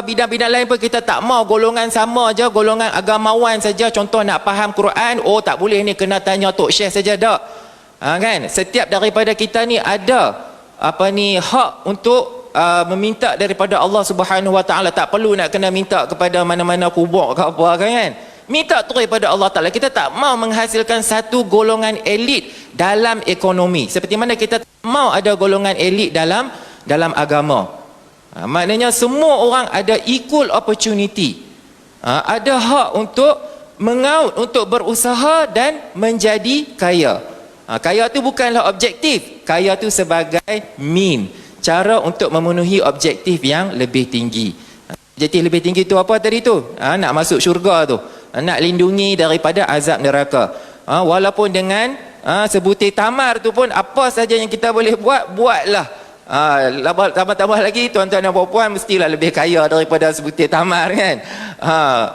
bidang-bidang lain pun kita tak mau golongan sama aja, golongan agamawan saja. Contoh nak faham Quran, oh tak boleh ni, kena tanya Tok Syekh saja, tak. Kan? Setiap daripada kita ni ada hak untuk meminta daripada Allah Subhanahu Wa Taala. Tak perlu nak kena minta kepada mana-mana kubur ke apa kan. Minta terus daripada Allah Ta'ala. Kita tak mau menghasilkan satu golongan elit dalam ekonomi, seperti mana kita tak mau ada golongan elit dalam agama. Maknanya semua orang ada equal opportunity, ada hak untuk mengaut, untuk berusaha dan menjadi kaya. Kaya tu bukanlah objektif, kaya tu sebagai mean, cara untuk memenuhi objektif yang lebih tinggi. Objektif lebih tinggi tu apa tadi tu? Nak masuk syurga tu, nak lindungi daripada azab neraka. Walaupun dengan sebutir tamar tu pun, apa saja yang kita boleh buatlah. Tambah-tambah lagi tuan-tuan dan puan-puan mestilah lebih kaya daripada sebutir tamar kan.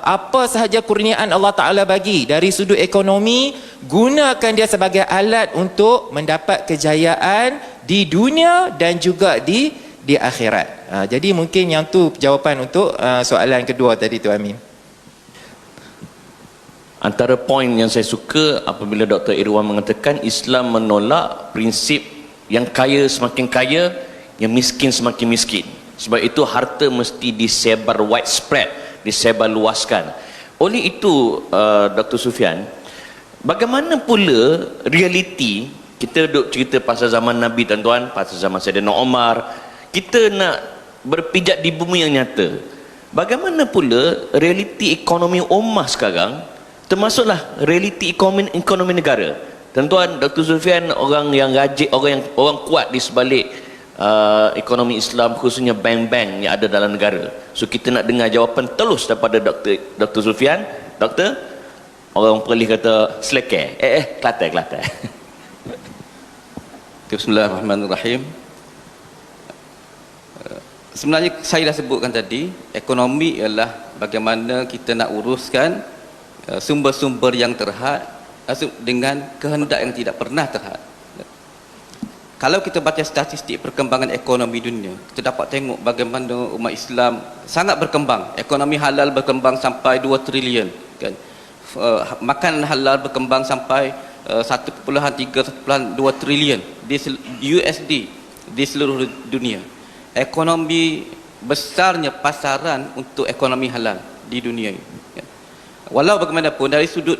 Apa sahaja kurniaan Allah Ta'ala bagi dari sudut ekonomi, gunakan dia sebagai alat untuk mendapat kejayaan di dunia dan juga di akhirat. Jadi mungkin yang tu jawapan untuk soalan kedua tadi tu, Amin. Antara poin yang saya suka apabila Dr. Irwan mengatakan Islam menolak prinsip yang kaya semakin kaya, yang miskin semakin miskin. Sebab itu harta mesti disebar widespread, disebar luaskan. Oleh itu Dr. Sufian, bagaimana pula realiti, kita duk cerita pasal zaman Nabi tuan-tuan, pasal zaman Saidina Umar, kita nak berpijak di bumi yang nyata. Bagaimana pula realiti ekonomi ummah sekarang, termasuklah realiti ekonomi negara. Tuan-tuan, Dr. Sufian orang yang rajin, orang kuat di sebalik ekonomi Islam, khususnya bank-bank yang ada dalam negara. So kita nak dengar jawapan telus daripada Dr. Sufian. Doktor, orang Perlis kata selekeh. Kelantan. Bismillahirrahmanirrahim. Sebenarnya saya dah sebutkan tadi, ekonomi ialah bagaimana kita nak uruskan sumber-sumber yang terhad dengan kehendak yang tidak pernah terhad. Kalau kita baca statistik perkembangan ekonomi dunia, kita dapat tengok bagaimana umat Islam sangat berkembang. Ekonomi halal berkembang sampai 2 trilion kan. Makanan halal berkembang sampai 1.3 1.2 trilion di USD di seluruh dunia. Ekonomi besarnya pasaran untuk ekonomi halal di dunia ini. Walau bagaimanapun dari sudut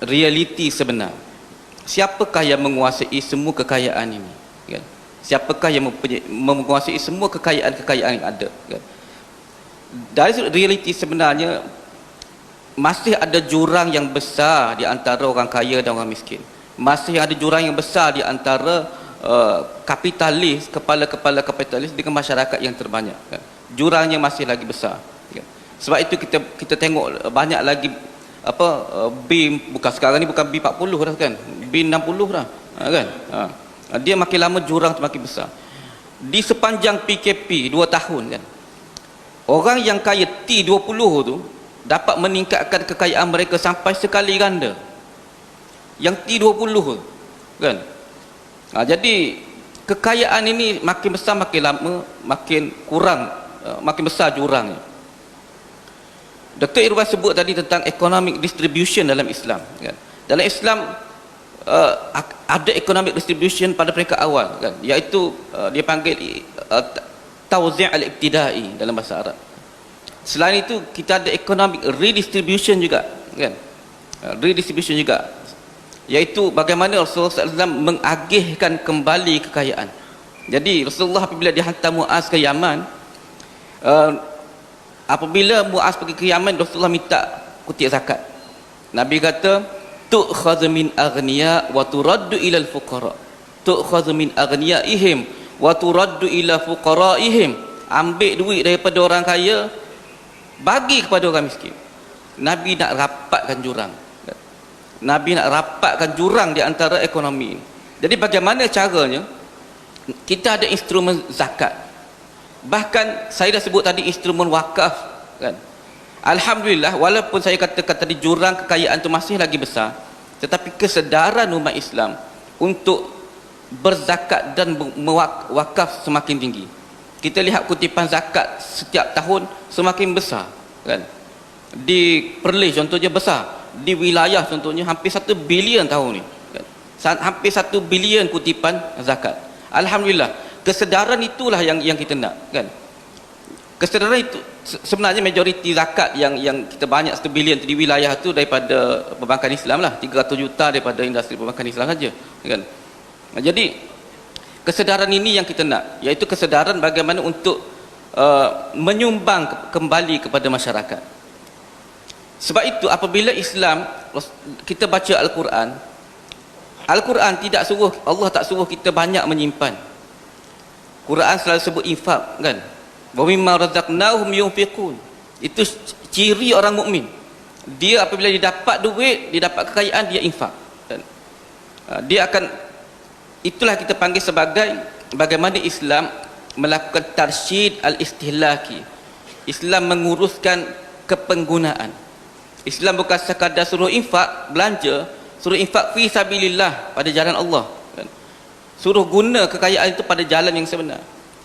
realiti sebenar, siapakah yang menguasai semua kekayaan ini kan? Siapakah yang menguasai semua kekayaan-kekayaan yang ada kan? Dari sudut realiti sebenarnya masih ada jurang yang besar di antara orang kaya dan orang miskin. Masih ada jurang yang besar di antara kapitalis, kepala-kepala kapitalis dengan masyarakat yang terbanyak kan? Jurangnya masih lagi besar kan? Sebab itu kita tengok banyak lagi bukan sekarang ni, bukan B40 dah kan, B60 dah, kan. Dia makin lama jurang semakin besar. Di sepanjang PKP 2 tahun kan, orang yang kaya T20 tu dapat meningkatkan kekayaan mereka sampai sekali ganda yang T20 tu kan. Jadi kekayaan ini makin besar, makin lama makin kurang, makin besar jurangnya. Dr. Irwan sebut tadi tentang economic distribution dalam Islam kan. Dalam Islam ada economic distribution pada peringkat awal kan, iaitu dia panggil tawzi' al-ibtidai dalam bahasa Arab. Selain itu kita ada economic redistribution juga kan, redistribution juga, iaitu bagaimana Rasulullah SAW mengagihkan kembali kekayaan. Jadi Rasulullah apabila dihantar Muaz ke Yaman, apabila Muaz pergi ke Yaman, Rasulullah minta kutip zakat. Nabi kata tu'khadhu min aghniya wa turaddu ila al-fuqara, tu'khadhu min aghniyaihim wa turaddu ila fuqaraihim. Ambil duit daripada orang kaya, bagi kepada orang miskin. Nabi nak rapatkan jurang. Nabi nak rapatkan jurang di antara ekonomi. Jadi bagaimana caranya? Kita ada instrumen zakat. Bahkan saya dah sebut tadi instrumen wakaf kan. Alhamdulillah, walaupun saya katakan tadi jurang kekayaan itu masih lagi besar, tetapi kesedaran umat Islam untuk berzakat dan mewakaf semakin tinggi. Kita lihat kutipan zakat setiap tahun semakin besar kan. Di Perlis contohnya besar, di wilayah contohnya hampir 1 bilion tahun ni kan. Hampir 1 bilion kutipan zakat. Alhamdulillah, kesedaran itulah yang kita nak kan. Kesedaran itu sebenarnya majoriti zakat yang kita banyak 1 bilion di wilayah tu daripada perbankan Islam lah, 300 juta daripada industri perbankan Islam saja kan. Jadi kesedaran ini yang kita nak, iaitu kesedaran bagaimana untuk menyumbang kembali kepada masyarakat. Sebab itu apabila Islam, kita baca Al-Quran, Al-Quran tidak suruh, Allah tak suruh kita banyak menyimpan. Quran selalu sebut infak kan, wa mimma razaqnahum yunfiqun. Itu ciri orang mukmin. Dia apabila dia dapat duit, dia dapat kekayaan, dia infak kan? Dia akan, itulah kita panggil sebagai bagaimana Islam melakukan tarsyid al-istihlaki. Islam menguruskan kepenggunaan. Islam bukan sekadar suruh infak, belanja, suruh infak fi sabilillah, pada jalan Allah kan? Suruh guna kekayaan itu pada jalan yang sebenar.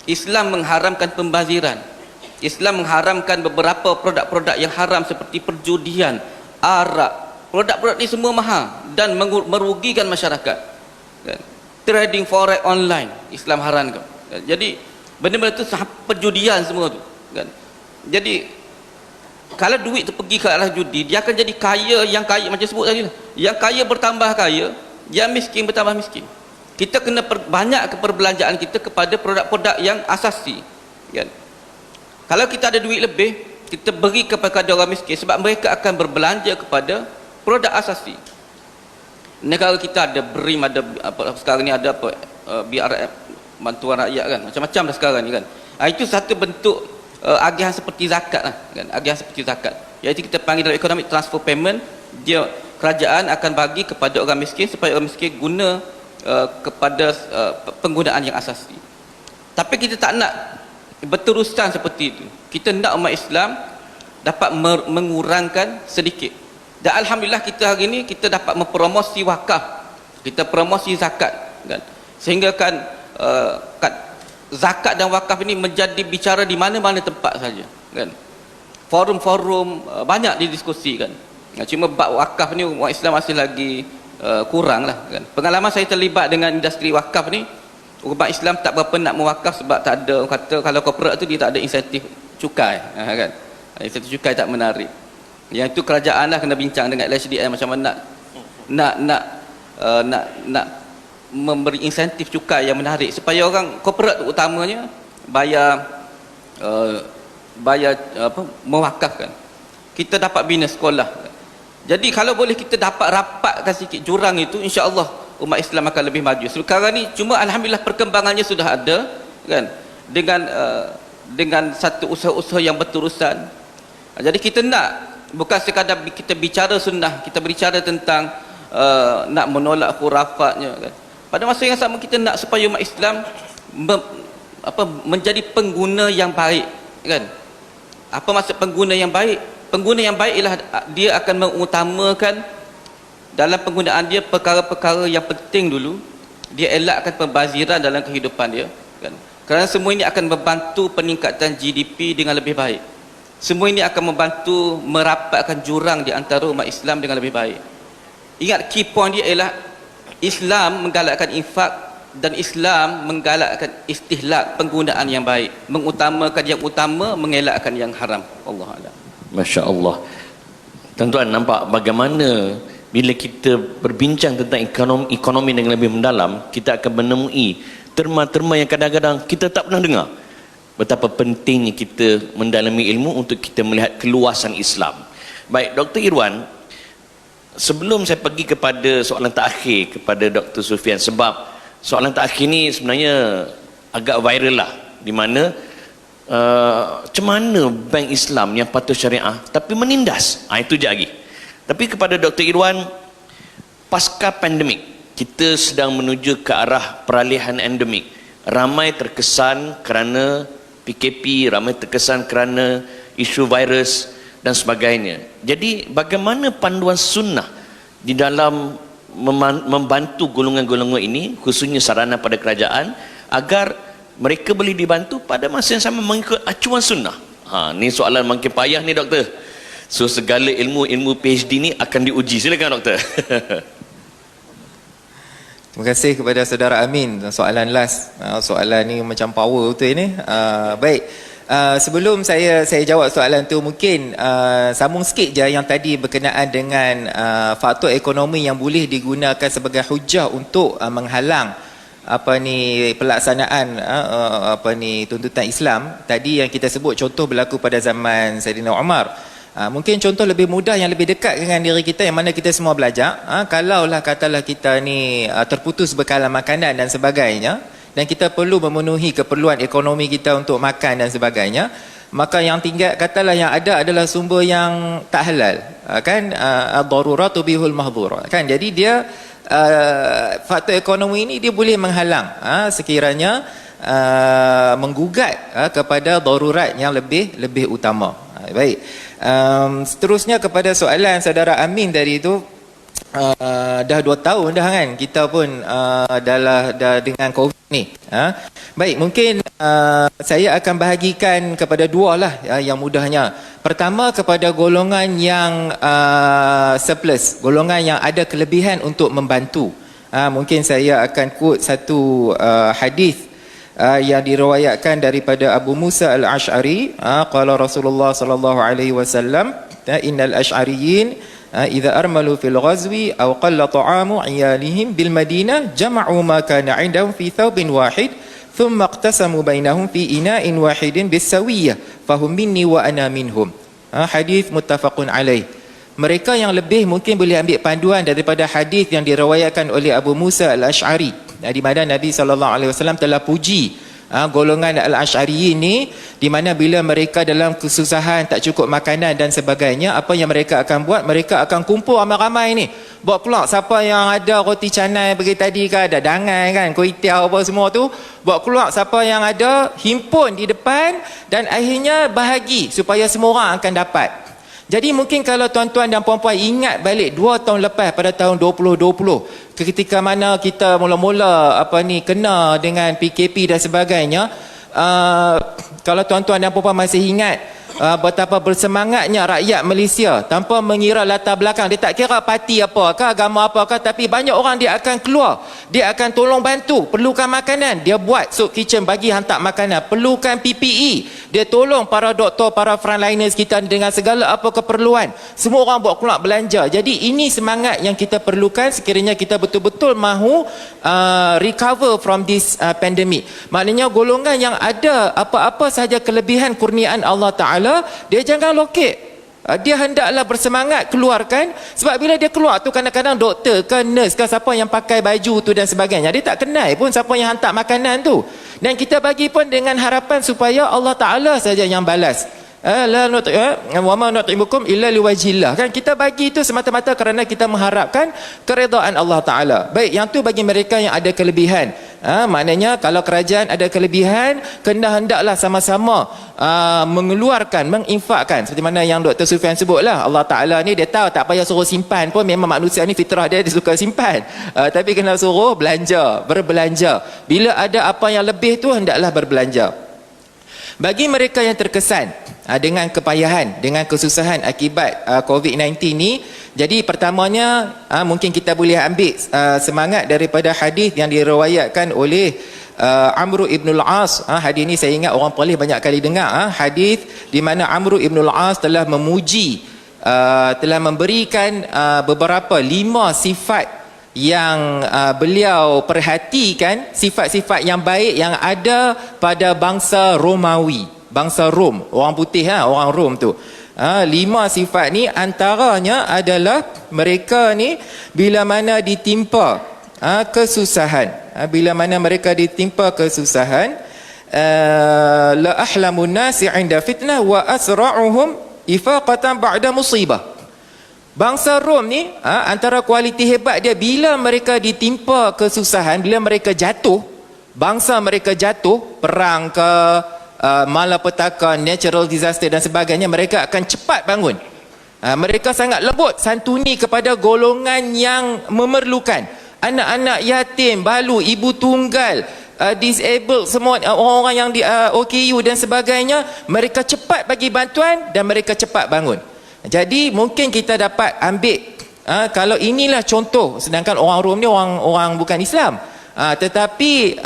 Islam mengharamkan pembaziran. Islam mengharamkan beberapa produk-produk yang haram seperti perjudian, arak. Produk-produk ini semua mahal dan merugikan masyarakat kan? Trading forex online Islam haramkan. Jadi benda-benda itu perjudian semua tu kan. Jadi kalau duit tu pergi ke arah judi, dia akan jadi kaya, yang kaya macam sebut tadi lah. Yang kaya bertambah kaya, yang miskin bertambah miskin. Kita kena banyak perbelanjaan kita kepada produk-produk yang asasi kan. Kalau kita ada duit lebih, kita beri kepada orang miskin sebab mereka akan berbelanja kepada produk asasi. Negara kita ada BRIM, ada apa sekarang ni, ada apa BRF, bantuan rakyat kan, macam-macam dah sekarang ni kan. Itu satu bentuk agihan seperti zakat lah kan, agihan seperti zakat, iaitu kita panggil dalam economic transfer payment. Dia, kerajaan akan bagi kepada orang miskin supaya orang miskin guna kepada penggunaan yang asasi. Tapi kita tak nak berterusan seperti itu. Kita nak umat Islam dapat mengurangkan sedikit. Dan alhamdulillah kita hari ini kita dapat mempromosi wakaf, kita promosi zakat kan, sehingga kan zakat dan wakaf ini menjadi bicara di mana-mana tempat saja kan. Forum-forum banyak didiskusikan. Cuma bab wakaf ni umat Islam masih lagi kurang lah kan. Pengalaman saya terlibat dengan industri wakaf ni, umat Islam tak berapa nak mewakaf sebab tak ada, kata kalau corporate tu dia tak ada insentif cukai kan. Insentif cukai tak menarik. Yang itu kerajaan lah kena bincang dengan LHDN macam mana nak memberi insentif cukai yang menarik supaya orang corporate utamanya bayar mewakafkan. Kita dapat bina sekolah. Jadi kalau boleh kita dapat rapatkan sikit jurang itu, insya-Allah umat Islam akan lebih maju. Sekarang ni cuma alhamdulillah perkembangannya sudah ada kan, dengan satu usaha-usaha yang berterusan. Jadi kita nak Bukan sekadar kita bicara sunnah, kita berbicara tentang nak menolak khurafatnya kan. Pada masa yang sama kita nak supaya umat Islam menjadi pengguna yang baik kan. Apa maksud pengguna yang baik? Pengguna yang baik ialah dia akan mengutamakan dalam penggunaan dia perkara-perkara yang penting dulu. Dia elakkan pembaziran dalam kehidupan dia kan. Kerana semua ini akan membantu peningkatan GDP dengan lebih baik. Semua ini akan membantu merapatkan jurang di antara umat Islam dengan lebih baik. Ingat, key point dia ialah Islam menggalakkan infak dan Islam menggalakkan istihlak, penggunaan yang baik, mengutamakan yang utama, mengelakkan yang haram. Allah a'lam. Masya Allah. Tuan-tuan nampak bagaimana bila kita berbincang tentang ekonomi dengan lebih mendalam, kita akan menemui terma-terma yang kadang-kadang kita tak pernah dengar. Betapa pentingnya kita mendalami ilmu untuk kita melihat keluasan Islam. Baik, Dr. Irwan, sebelum saya pergi kepada soalan terakhir kepada Dr. Sufian, sebab soalan terakhir ni sebenarnya agak viral lah, di mana macam mana bank Islam yang patuh syariah tapi menindas, itu je lagi. Tapi kepada Dr. Irwan, pasca pandemik kita sedang menuju ke arah peralihan endemik. Ramai terkesan kerana PKP, ramai terkesan kerana isu virus dan sebagainya. Jadi bagaimana panduan sunnah di dalam membantu golongan-golongan ini, khususnya sarana pada kerajaan, agar mereka boleh dibantu pada masa yang sama mengikut acuan sunnah? Ni soalan makin payah ni, doktor. So segala ilmu PhD ni akan diuji. Silakan, doktor. Terima kasih kepada saudara Amin. Soalan last, soalan ni macam power betul ni. Baik, sebelum saya jawab soalan tu, mungkin sambung sikit je yang tadi berkenaan dengan faktor ekonomi yang boleh digunakan sebagai hujah untuk menghalang pelaksanaan tuntutan Islam. Tadi yang kita sebut contoh berlaku pada zaman Saidina Umar. Mungkin contoh lebih mudah yang lebih dekat dengan diri kita, yang mana kita semua belajar. Kalaulah katalah kita ni terputus bekalan makanan dan sebagainya, dan kita perlu memenuhi keperluan ekonomi kita untuk makan dan sebagainya, maka yang tinggal katalah yang ada adalah sumber yang tak halal, kan, ad-daruratu bihul mahdhurat, kan. Jadi dia faktor ekonomi ini dia boleh menghalang sekiranya menggugat kepada darurat yang lebih utama. Baik, seterusnya kepada soalan saudara Amin tadi itu, dah 2 tahun dah kan kita pun dah dengan COVID ni. Baik, mungkin saya akan bahagikan kepada 2 lah yang mudahnya. Pertama, kepada golongan yang surplus, golongan yang ada kelebihan untuk membantu. Mungkin saya akan quote satu hadis yang diriwayatkan daripada Abu Musa al-Ash'ari. Qala Rasulullah sallallahu alaihi wasallam, innal ash'ariyin idza armalu fil ghazwi aw qalla ta'amu 'iyalihim bil madinah jama'u ma kana 'indahum fi thawbin wahid thumma iqtasamu bainahum fi ina'in wahidin bis-sawiyyah fahum minni wa ana minhum. Hadis muttafaqun alaih. Mereka yang lebih mungkin boleh ambil panduan daripada hadis yang diriwayatkan oleh Abu Musa al-Ash'ari, di mana Nabi SAW telah puji golongan al-Ash'ari ini, di mana bila mereka dalam kesusahan, tak cukup makanan dan sebagainya, apa yang mereka akan buat? Mereka akan kumpul ramai-ramai ni, buat keluar siapa yang ada roti canai pergi tadi ke, ada dangai kan, kuih tiaw apa semua tu, buat keluar siapa yang ada, himpun di depan dan akhirnya bahagi supaya semua orang akan dapat. Jadi mungkin kalau tuan-tuan dan puan-puan ingat balik 2 tahun lepas, pada tahun 2020, ketika mana kita mula-mula kena dengan PKP dan sebagainya, kalau tuan-tuan dan puan-puan masih ingat betapa bersemangatnya rakyat Malaysia tanpa mengira latar belakang. Dia tak kira parti apakah, agama apakah, tapi banyak orang dia akan keluar, dia akan tolong bantu. Perlukan makanan, dia buat soup kitchen bagi hantar makanan. Perlukan PPE, dia tolong para doktor, para frontliners kita dengan segala apa keperluan. Semua orang buat keluar belanja. Jadi ini semangat yang kita perlukan sekiranya kita betul-betul mahu recover from this pandemic. Maknanya golongan yang ada apa-apa sahaja kelebihan kurniaan Allah Ta'ala, dia jangan lokek. Dia hendaklah bersemangat keluarkan. Sebab bila dia keluar tu, kadang-kadang doktor ke nurse ke siapa yang pakai baju tu dan sebagainya, dia tak kenal pun siapa yang hantar makanan tu. Dan kita bagi pun dengan harapan supaya Allah Ta'ala saja yang balas. la wa ma nut'imukum illa liwajhillah, kan kita bagi itu semata-mata kerana kita mengharapkan keredaan Allah Taala. Baik, yang tu bagi mereka yang ada kelebihan. Maknanya kalau kerajaan ada kelebihan, kena hendaklah sama-sama mengeluarkan, menginfakkan, seperti mana yang Dr. Sufyan sebutlah. Allah Taala ni dia tahu tak payah suruh simpan pun, memang manusia ni fitrah dia suka simpan, tapi kena suruh belanja, berbelanja. Bila ada apa yang lebih tu hendaklah berbelanja. Bagi mereka yang terkesan dengan kepayahan, dengan kesusahan akibat COVID-19 ni, jadi pertamanya mungkin kita boleh ambil semangat daripada hadis yang diriwayatkan oleh Amr ibn al-As. Hadis ni saya ingat orang Perlis banyak kali dengar. Hadis di mana Amr ibn al-As telah memuji, telah memberikan beberapa 5 sifat yang beliau perhatikan, sifat-sifat yang baik yang ada pada bangsa Romawi, bangsa Rom, orang putih, orang Rom tu. 5 sifat ni antaranya adalah mereka ni bila mana ditimpa kesusahan, bila mana mereka ditimpa kesusahan, la ahlamun nasi 'inda fitnah wa asra'uhum ifaqatan ba'da musibah. Bangsa Rom ni antara kualiti hebat dia, bila mereka ditimpa kesusahan, bila mereka jatuh, bangsa mereka jatuh, perang ke malapetaka, natural disaster dan sebagainya, mereka akan cepat bangun. Mereka sangat lembut santuni kepada golongan yang memerlukan, anak-anak yatim, balu, ibu tunggal, disabled, semua orang-orang yang di OKU dan sebagainya, mereka cepat bagi bantuan dan mereka cepat bangun. Jadi mungkin kita dapat ambil kalau inilah contoh, sedangkan orang Rom ni orang bukan Islam, tetapi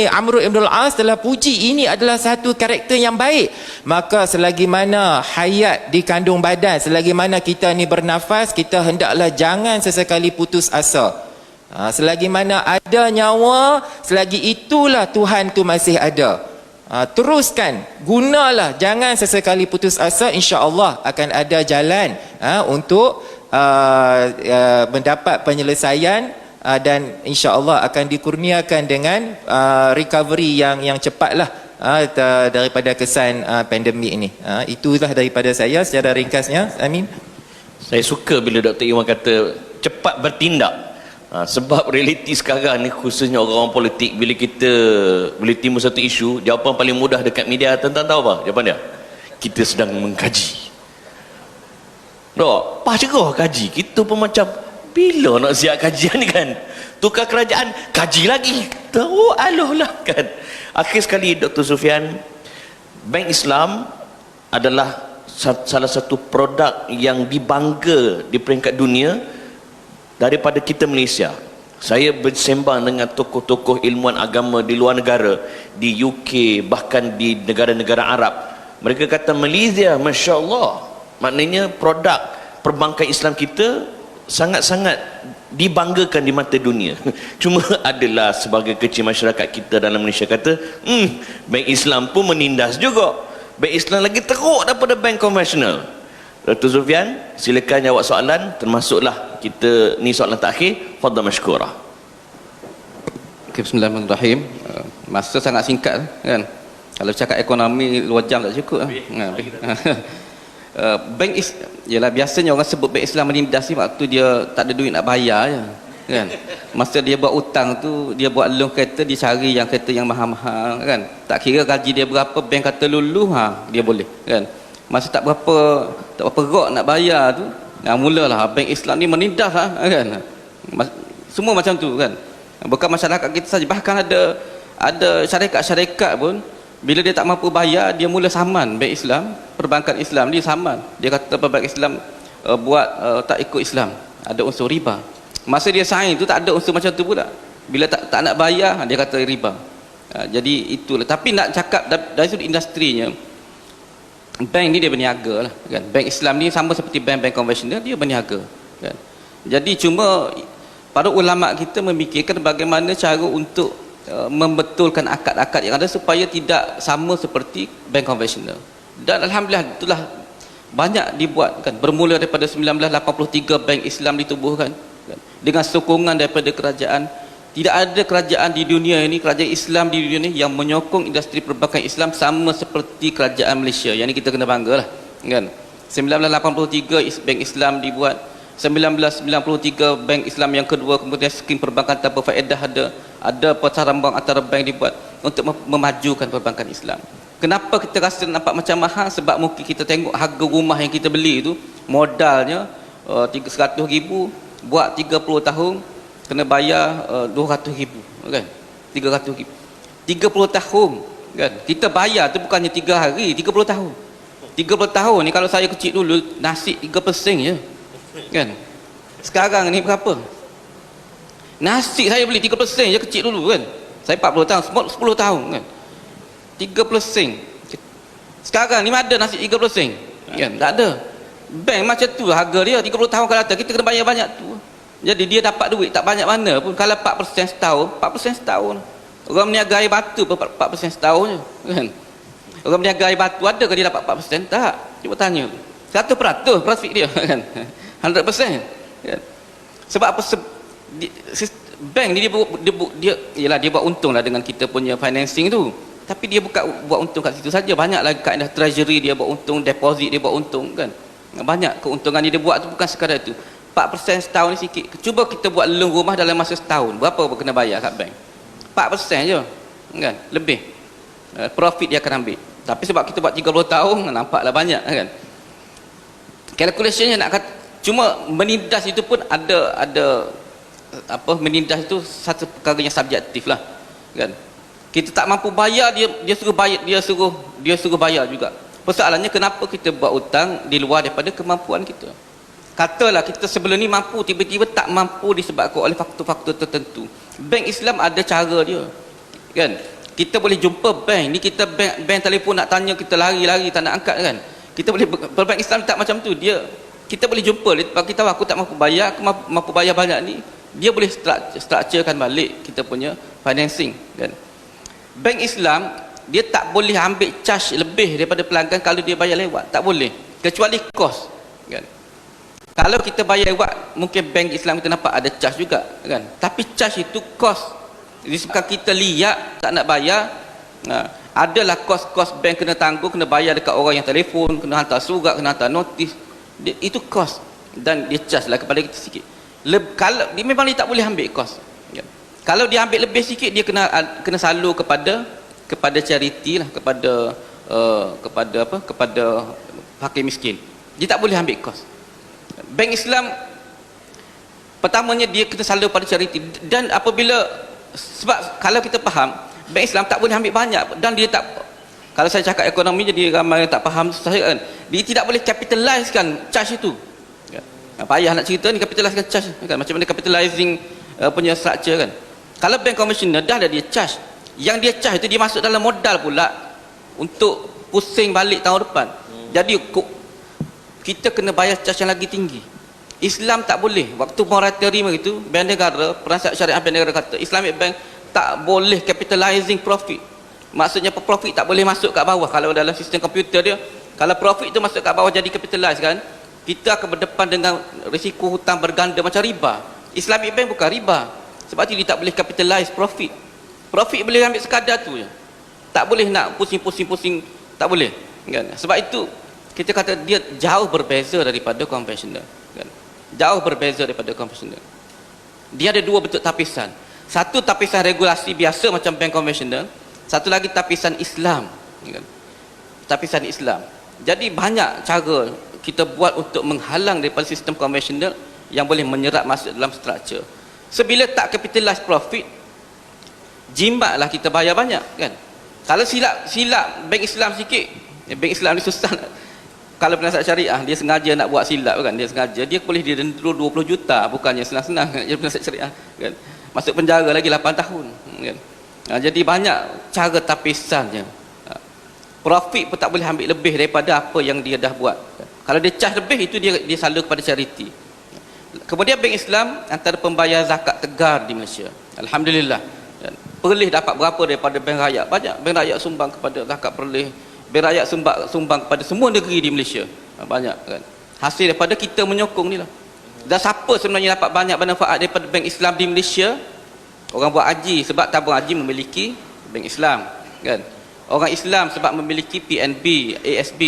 Amr ibn al-As telah puji ini adalah satu karakter yang baik. Maka selagi mana hayat di kandung badan, selagi mana kita ni bernafas, kita hendaklah jangan sesekali putus asa. Selagi mana ada nyawa, selagi itulah Tuhan tu masih ada. Teruskan, gunalah, jangan sesekali putus asa. InsyaAllah akan ada jalan untuk mendapat penyelesaian, dan insya-Allah akan dikurniakan dengan recovery yang cepatlah daripada kesan pandemik ini. Itulah daripada saya secara ringkasnya. Amin. Saya suka bila Dr. Iwan kata cepat bertindak. Sebab realiti sekarang ni, khususnya orang-orang politik, bila kita boleh timbul satu isu, jawapan paling mudah dekat media tentang tahu apa jawapan dia? Kita sedang mengkaji. Tak, pas cerah kaji. Kita pun macam, bila nak siap kajian ni kan? Tukar kerajaan, kaji lagi. Tahu aloh lah kan. Akhir sekali Dr. Sufyan, Bank Islam adalah salah satu produk yang dibangga di peringkat dunia daripada kita Malaysia. Saya bersembang dengan tokoh-tokoh ilmuwan agama di luar negara, di UK, bahkan di negara-negara Arab. Mereka kata Malaysia, Masya Allah, maknanya produk perbankan Islam kita sangat-sangat dibanggakan di mata dunia. Cuma adalah sebagai kecil masyarakat kita dalam Malaysia kata, bank Islam pun menindas juga. Bank Islam lagi teruk daripada bank konvensional. Dr. Sufyan, silakan jawab soalan, termasuklah kita ni soalan terakhir. Fadhal mashkura. Bismillahirrahmanirrahim. Masa sangat singkat kan. Kalau cakap ekonomi 2 jam tak cukup. Bank ialah biasanya orang sebut bank Islam menindas ni waktu dia tak ada duit nak bayar je kan. Masa dia buat utang tu, dia buat loan kereta, dia cari yang kereta yang mahal-mahal kan. Tak kira gaji dia berapa, bank kata lulu dia boleh kan. Masa tak berapa rok nak bayar tu, mulalah bank Islam ni menindas kan. Semua macam tu kan. Bukan masyarakat kita saja, bahkan ada syarikat-syarikat pun bila dia tak mampu bayar, dia mula saman bank Islam, perbankan Islam dia saman. Dia kata perbankan Islam buat tak ikut Islam, ada unsur riba. Masa dia sign tu tak ada unsur macam tu pula. Bila tak nak bayar, dia kata riba. Jadi itulah. Tapi nak cakap dari sudut industrinya, bank ni dia berniaga lah kan. Bank Islam ni sama seperti bank-bank konvensional, dia berniaga kan. Jadi cuma para ulama kita memikirkan bagaimana cara untuk membetulkan akad-akad yang ada supaya tidak sama seperti bank konvensional. Dan alhamdulillah itulah banyak dibuat kan. Bermula daripada 1983 bank Islam ditubuhkan kan, dengan sokongan daripada kerajaan. Tidak ada kerajaan di dunia ini, kerajaan Islam di dunia ini yang menyokong industri perbankan Islam sama seperti kerajaan Malaysia. Yang ini kita kena bangga lah, kan? 1983 bank Islam dibuat, 1993 bank Islam yang kedua, kemudian skim perbankan tanpa faedah ada pertukaran bank antara bank dibuat untuk memajukan perbankan Islam. Kenapa kita rasa nampak macam mahal? Sebab mungkin kita tengok harga rumah yang kita beli itu modalnya 100,000, buat 30 tahun kena bayar 200,000, kan? 300,000. 30 tahun, kan? Kita bayar tu bukannya 3 hari, 30 tahun. 30 tahun ni kalau saya kecil dulu nasi 3% je. Kan? Sekarang ni berapa? Nasi saya beli 3% je kecil dulu, kan? Saya 40 tahun, 10 tahun, kan? 3%. Sekarang ni ada nasi 3%, kan? Tak ada. Bank macam tu harga dia 30 tahun akan datang, kita kena bayar banyak tu. Jadi dia dapat duit tak banyak mana pun. Kalau 4% setahun, 4% setahun. Orang meniaga air batu pun 4% setahun je, kan? Orang meniaga air batu ada ke dia dapat 4%? Tak. Cuba tanya. 100% profit dia, kan? 100%, kan? Sebab apa? Bank ni dia buat untung lah dengan kita punya financing tu. Tapi dia bukan buat untung kat situ saja, banyak lagi kaedah treasury dia buat untung, deposit dia buat untung, kan? Banyak keuntungan dia buat tu, bukan sekadar itu. 4% setahun ni sikit. Cuba kita buat loan rumah dalam masa setahun, berapa kena bayar kat bank? 4% je, kan? Lebih profit dia akan ambil. Tapi sebab kita buat 30 tahun, nampaklah banyak, kan? Calculationnya nak kata, cuma menindas itu pun ada apa, menindas itu satu perkara yang subjektif lah, kan? Kita tak mampu bayar, dia suruh bayar, dia suruh bayar juga. Persoalannya kenapa kita buat hutang di luar daripada kemampuan kita? Katalah kita sebelum ni mampu, tiba-tiba tak mampu disebabkan oleh faktor-faktor tertentu. Bank Islam ada cara dia, kan? Kita boleh jumpa bank ni, kita bank telefon nak tanya, kita lari-lari tak nak angkat, kan? Kita boleh, bank Islam tak macam tu. Kita boleh jumpa, kita tahu aku tak mampu bayar, aku mampu bayar banyak ni, dia boleh structurekan balik kita punya financing, kan? Bank Islam dia tak boleh ambil charge lebih daripada pelanggan kalau dia bayar lewat, tak boleh, kecuali kos, kan? Kalau kita bayar lewat, mungkin bank Islam kita nampak ada charge juga, kan? Tapi charge itu kos. Disebabkan kita liat tak nak bayar, adalah kos-kos bank kena tanggung, kena bayar dekat orang yang telefon, kena hantar surat, kena hantar notis, itu kos, dan dia charge lah kepada kita sikit. Kalau dia memang dia tak boleh ambil kos, kan? Kalau dia ambil lebih sikit, dia kena salur kepada charity lah, kepada fakir miskin. Dia tak boleh ambil kos. Bank Islam pertamanya dia kena salur pada charity, dan apabila, sebab kalau kita faham Bank Islam tak boleh ambil banyak, dan dia tak, kalau saya cakap ekonomi jadi ramai yang tak faham saya, kan? Dia tidak boleh capitalizekan charge itu, kan? Payah nak cerita ni, capitalizekan charge, kan? Macam mana capitalizing punya structure, kan? Kalau bank conventional dah ada dia charge, yang dia charge itu dia masuk dalam modal pula untuk pusing balik tahun depan. Jadi kita kena bayar charge yang lagi tinggi. Islam tak boleh. Waktu moratorium itu, Bank Negara, Penasihat Syariah Bank Negara kata Islamic Bank tak boleh capitalizing profit. Maksudnya profit tak boleh masuk kat bawah. Kalau dalam sistem komputer dia, kalau profit itu masuk kat bawah jadi capitalize, kan, kita akan berdepan dengan risiko hutang berganda macam riba. Islamic Bank bukan riba. Sebab itu dia tak boleh capitalize profit. Profit boleh ambil sekadar tu je, tak boleh nak pusing-pusing, tak boleh, kan? Sebab itu kita kata dia jauh berbeza daripada konvensional, kan? Jauh berbeza daripada konvensional. Dia ada dua bentuk tapisan. Satu tapisan regulasi biasa macam bank konvensional, satu lagi tapisan Islam, kan? Tapisan Islam. Jadi banyak cara kita buat untuk menghalang daripada sistem konvensional yang boleh menyerap masuk dalam struktur. Sebila tak capitalize profit, jimatlah kita bayar banyak, kan? Kalau silap bank Islam sikit, bank Islam ni susah. Kalau penasihat syariah dia sengaja nak buat silap, kan, dia boleh didenda 20 juta, bukannya senang-senang jadi penasihat syariah, kan? Masuk penjara lagi 8 tahun, kan? Jadi banyak cara tapisannya. Profit pun tak boleh ambil lebih daripada apa yang dia dah buat, kan? Kalau dia charge lebih, itu dia salur kepada charity. Kemudian bank Islam antara pembayar zakat tegar di Malaysia, alhamdulillah, kan? Perlis dapat berapa daripada bank rakyat? Banyak. Bank rakyat sumbang kepada zakat Perlis, bank rakyat sumbang kepada semua negeri di Malaysia, banyak, kan? Hasil daripada kita menyokong ni lah. Dan siapa sebenarnya dapat banyak manfaat daripada bank Islam di Malaysia? Orang buat haji sebab tabung haji memiliki bank Islam, kan? Orang Islam sebab memiliki PNB, ASB.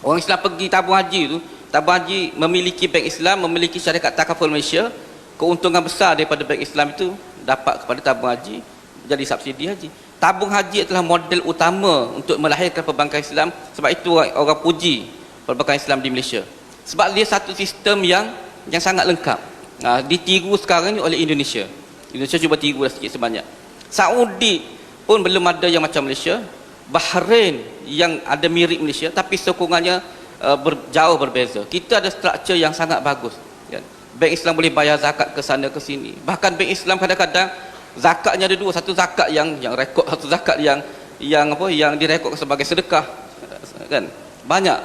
Orang Islam pergi tabung haji tu, tabung haji memiliki bank Islam, memiliki syarikat takaful Malaysia. Keuntungan besar daripada bank Islam itu dapat kepada tabung haji, jadi subsidi haji. Tabung haji adalah model utama untuk melahirkan perbankan Islam. Sebab itu orang puji perbankan Islam di Malaysia. Sebab dia satu sistem yang sangat lengkap. Ditiru sekarang ni oleh Indonesia. Indonesia cuba tiru dah sikit sebanyak. Saudi pun belum ada yang macam Malaysia. Bahrain yang ada mirip Malaysia tapi sokongannya jauh berbeza. Kita ada struktur yang sangat bagus, kan? Bank Islam boleh bayar zakat ke sana ke sini. Bahkan bank Islam kadang-kadang zakatnya ada dua, satu zakat yang rekod, satu zakat yang direkod sebagai sedekah, kan? Banyak,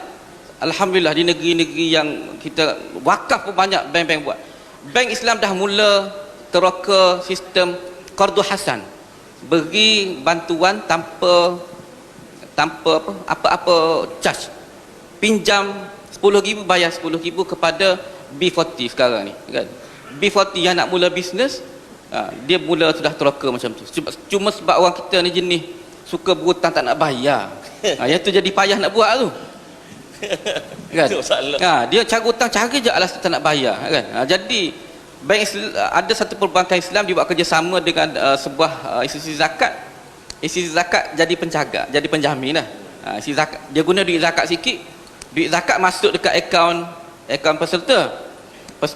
alhamdulillah, di negeri-negeri yang kita wakaf pun banyak bank-bank buat. Bank Islam dah mula teroka sistem qardu hasan, beri bantuan tanpa apa-apa charge. Pinjam 10,000 bayar 10,000 kepada B40 sekarang ni, kan? B40 yang nak mula bisnes, dia mula sudah teroka macam tu. Cuma sebab orang kita ni jenis suka berhutang tak nak bayar. Yang tu jadi payah nak buat tu. Kan? Dia cara hutang cari je alasan tak nak bayar, kan? Jadi bank Islam, ada satu perbankan Islam dia buat kerjasama dengan sebuah institusi zakat. Institusi zakat jadi penjaga, jadi penjamin lah. Institusi zakat, dia guna duit zakat sikit, duit zakat masuk dekat akaun peserta.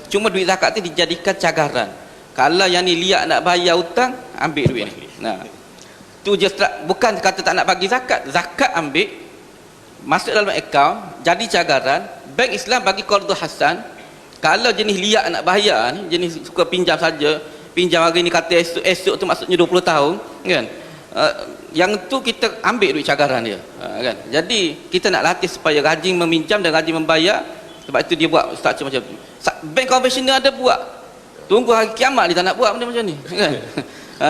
Cuma duit zakat tu dijadikan cagaran. Kalau yang ni liat nak bayar hutang, ambil duit ni. Tu je, bukan kata tak nak bagi zakat. Zakat ambil, masuk dalam akaun, jadi cagaran. Bank Islam bagi qardu hasan. Kalau jenis liat nak bayar ni, jenis suka pinjam saja, pinjam hari ni kata esok tu maksudnya 20 tahun, kan? Yang tu kita ambil duit cagaran dia, kan? Jadi kita nak latih supaya rajin meminjam dan rajin membayar. Sebab itu dia buat struktur macam tu. Bank konvensional ada buat, tunggu hari kiamat dia tak nak buat benda macam ni, kan?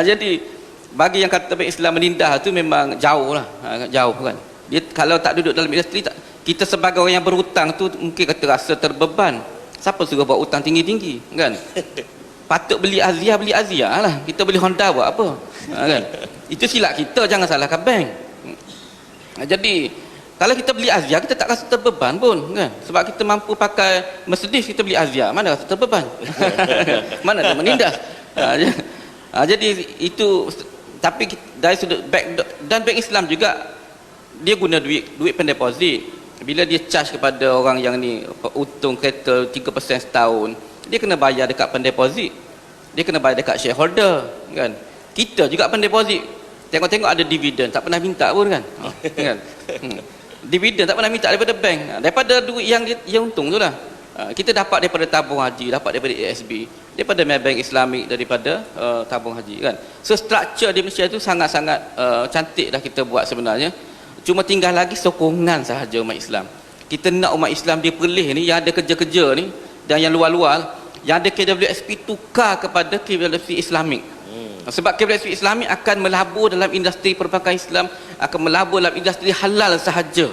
Jadi bagi yang kata bank Islam menindah tu memang jauh lah, jauh, kan? Dia kalau tak duduk dalam industri, kita sebagai orang yang berhutang tu mungkin kata rasa terbeban. Siapa suruh buat hutang tinggi-tinggi, kan? Patut beli Azia lah. Kita beli Honda buat apa, kan? Itu silap kita, jangan salahkan bank. Jadi kalau kita beli Azia, kita tak rasa terbeban pun, kan? Sebab kita mampu pakai Mercedes, kita beli Azia, mana rasa terbeban? Mana ada menindas. Jadi itu, tapi dari sudut bank, dan bank Islam juga dia guna duit pendeposit. Bila dia charge kepada orang yang ni untung kereta 3% setahun, dia kena bayar dekat pendeposit, dia kena bayar dekat shareholder, kan? Kita juga pendeposit, tengok-tengok ada dividen, tak pernah minta pun, kan? Kan? Dividen tak pernah minta daripada bank, daripada duit yang dia untung tu lah. Kita dapat daripada tabung haji, dapat daripada ASB, daripada bank Islamik, daripada tabung haji, kan? So struktur di Malaysia tu sangat-sangat cantik dah kita buat sebenarnya. Cuma tinggal lagi sokongan sahaja umat Islam. Kita nak umat Islam dia perlih ni, yang ada kerja-kerja ni, dan yang luar-luar, yang ada KWSP tukar kepada KWSP Islamik. Sebab KWSP Islamik akan melabur dalam industri perbankan Islam, akan melabur dalam industri halal sahaja.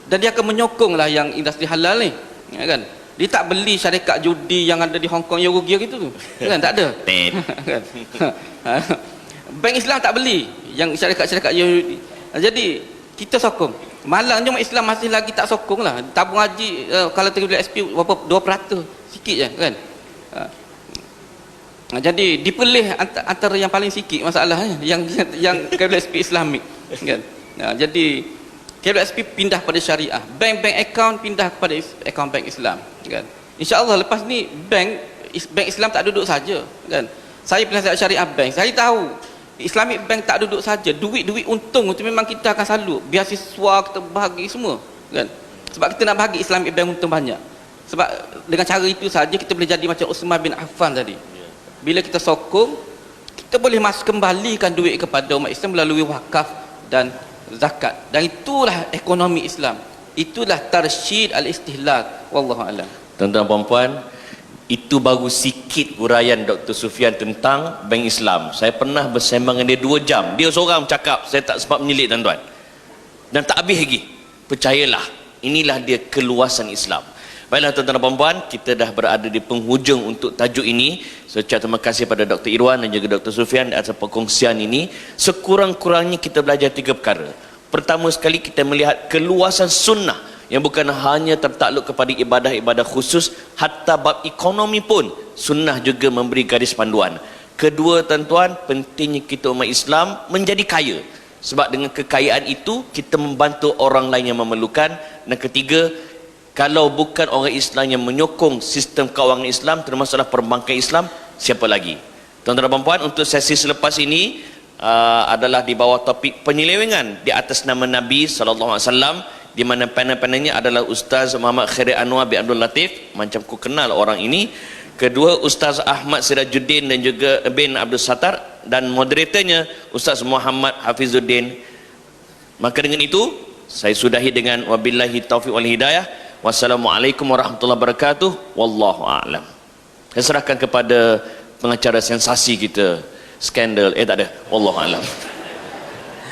Dan dia akan menyokonglah yang industri halal ni, ya, kan? Dia tak beli syarikat judi yang ada di Hong Kong, Eurogear gitu tu, kan? Tak ada. Kan? Bank Islam tak beli yang syarikat-syarikat judi. Jadi kita sokong. Malangnya umat Islam masih lagi tak sokong lah. Tabung haji kalau KWSP berapa 2% sikit je, kan? Jadi dipilih antara yang paling sikit masalahnya yang KWSP Islamik, kan? Jadi KWSP pindah pada syariah, bank account pindah kepada account bank Islam, kan? InsyaAllah lepas ni bank Islam tak duduk saja, kan? Saya penasihat syariah bank, saya tahu Islamic bank tak duduk saja, duit untung itu memang kita akan salut. Beasiswa kita bahagi semua, kan? Sebab kita nak bahagi Islamic bank untung banyak. Sebab dengan cara itu saja kita boleh jadi macam Uthman bin Affan tadi. Bila kita sokong, kita boleh kembalikan duit kepada umat Islam melalui wakaf dan zakat. Dan itulah ekonomi Islam. Itulah tarsyid al-istihlak. Wallahu a'lam. Tuan-tuan dan puan, itu baru sikit huraian Dr. Sufyan tentang Bank Islam. Saya pernah bersembang dengan dia 2 jam. Dia seorang cakap, saya tak sempat menyelit, tuan-tuan. Dan tak habis lagi. Percayalah, inilah dia keluasan Islam. Baiklah tuan-tuan dan puan-puan, kita dah berada di penghujung untuk tajuk ini. So, terima kasih pada Dr. Irwan dan juga Dr. Sufian di atas perkongsian ini. Sekurang-kurangnya kita belajar 3 perkara. Pertama sekali, kita melihat keluasan sunnah yang bukan hanya tertakluk kepada ibadah-ibadah khusus, hatta bab ekonomi pun sunnah juga memberi garis panduan. Kedua, tuan-tuan, pentingnya kita umat Islam menjadi kaya, sebab dengan kekayaan itu kita membantu orang lain yang memerlukan. Dan ketiga, kalau bukan orang Islam yang menyokong sistem kewangan Islam, termasuklah perbankan Islam, siapa lagi? Tuan-tuan dan puan-puan, untuk sesi selepas ini adalah di bawah topik penyelewengan di atas nama Nabi SAW, di mana panel-panelnya adalah Ustaz Muhammad Khairi Anwar bin Abdul Latif, macam ku kenal orang ini. Kedua, Ustaz Ahmad Sirajuddin dan juga bin Abdul Sattar, dan moderatornya Ustaz Muhammad Hafizuddin. Maka dengan itu saya sudahi dengan wabillahi taufiq wal hidayah. Wassalamualaikum warahmatullahi wabarakatuh. Wallahu a'lam. Saya serahkan kepada pengacara sensasi kita, skandal. Tak ada. Wallahu a'lam.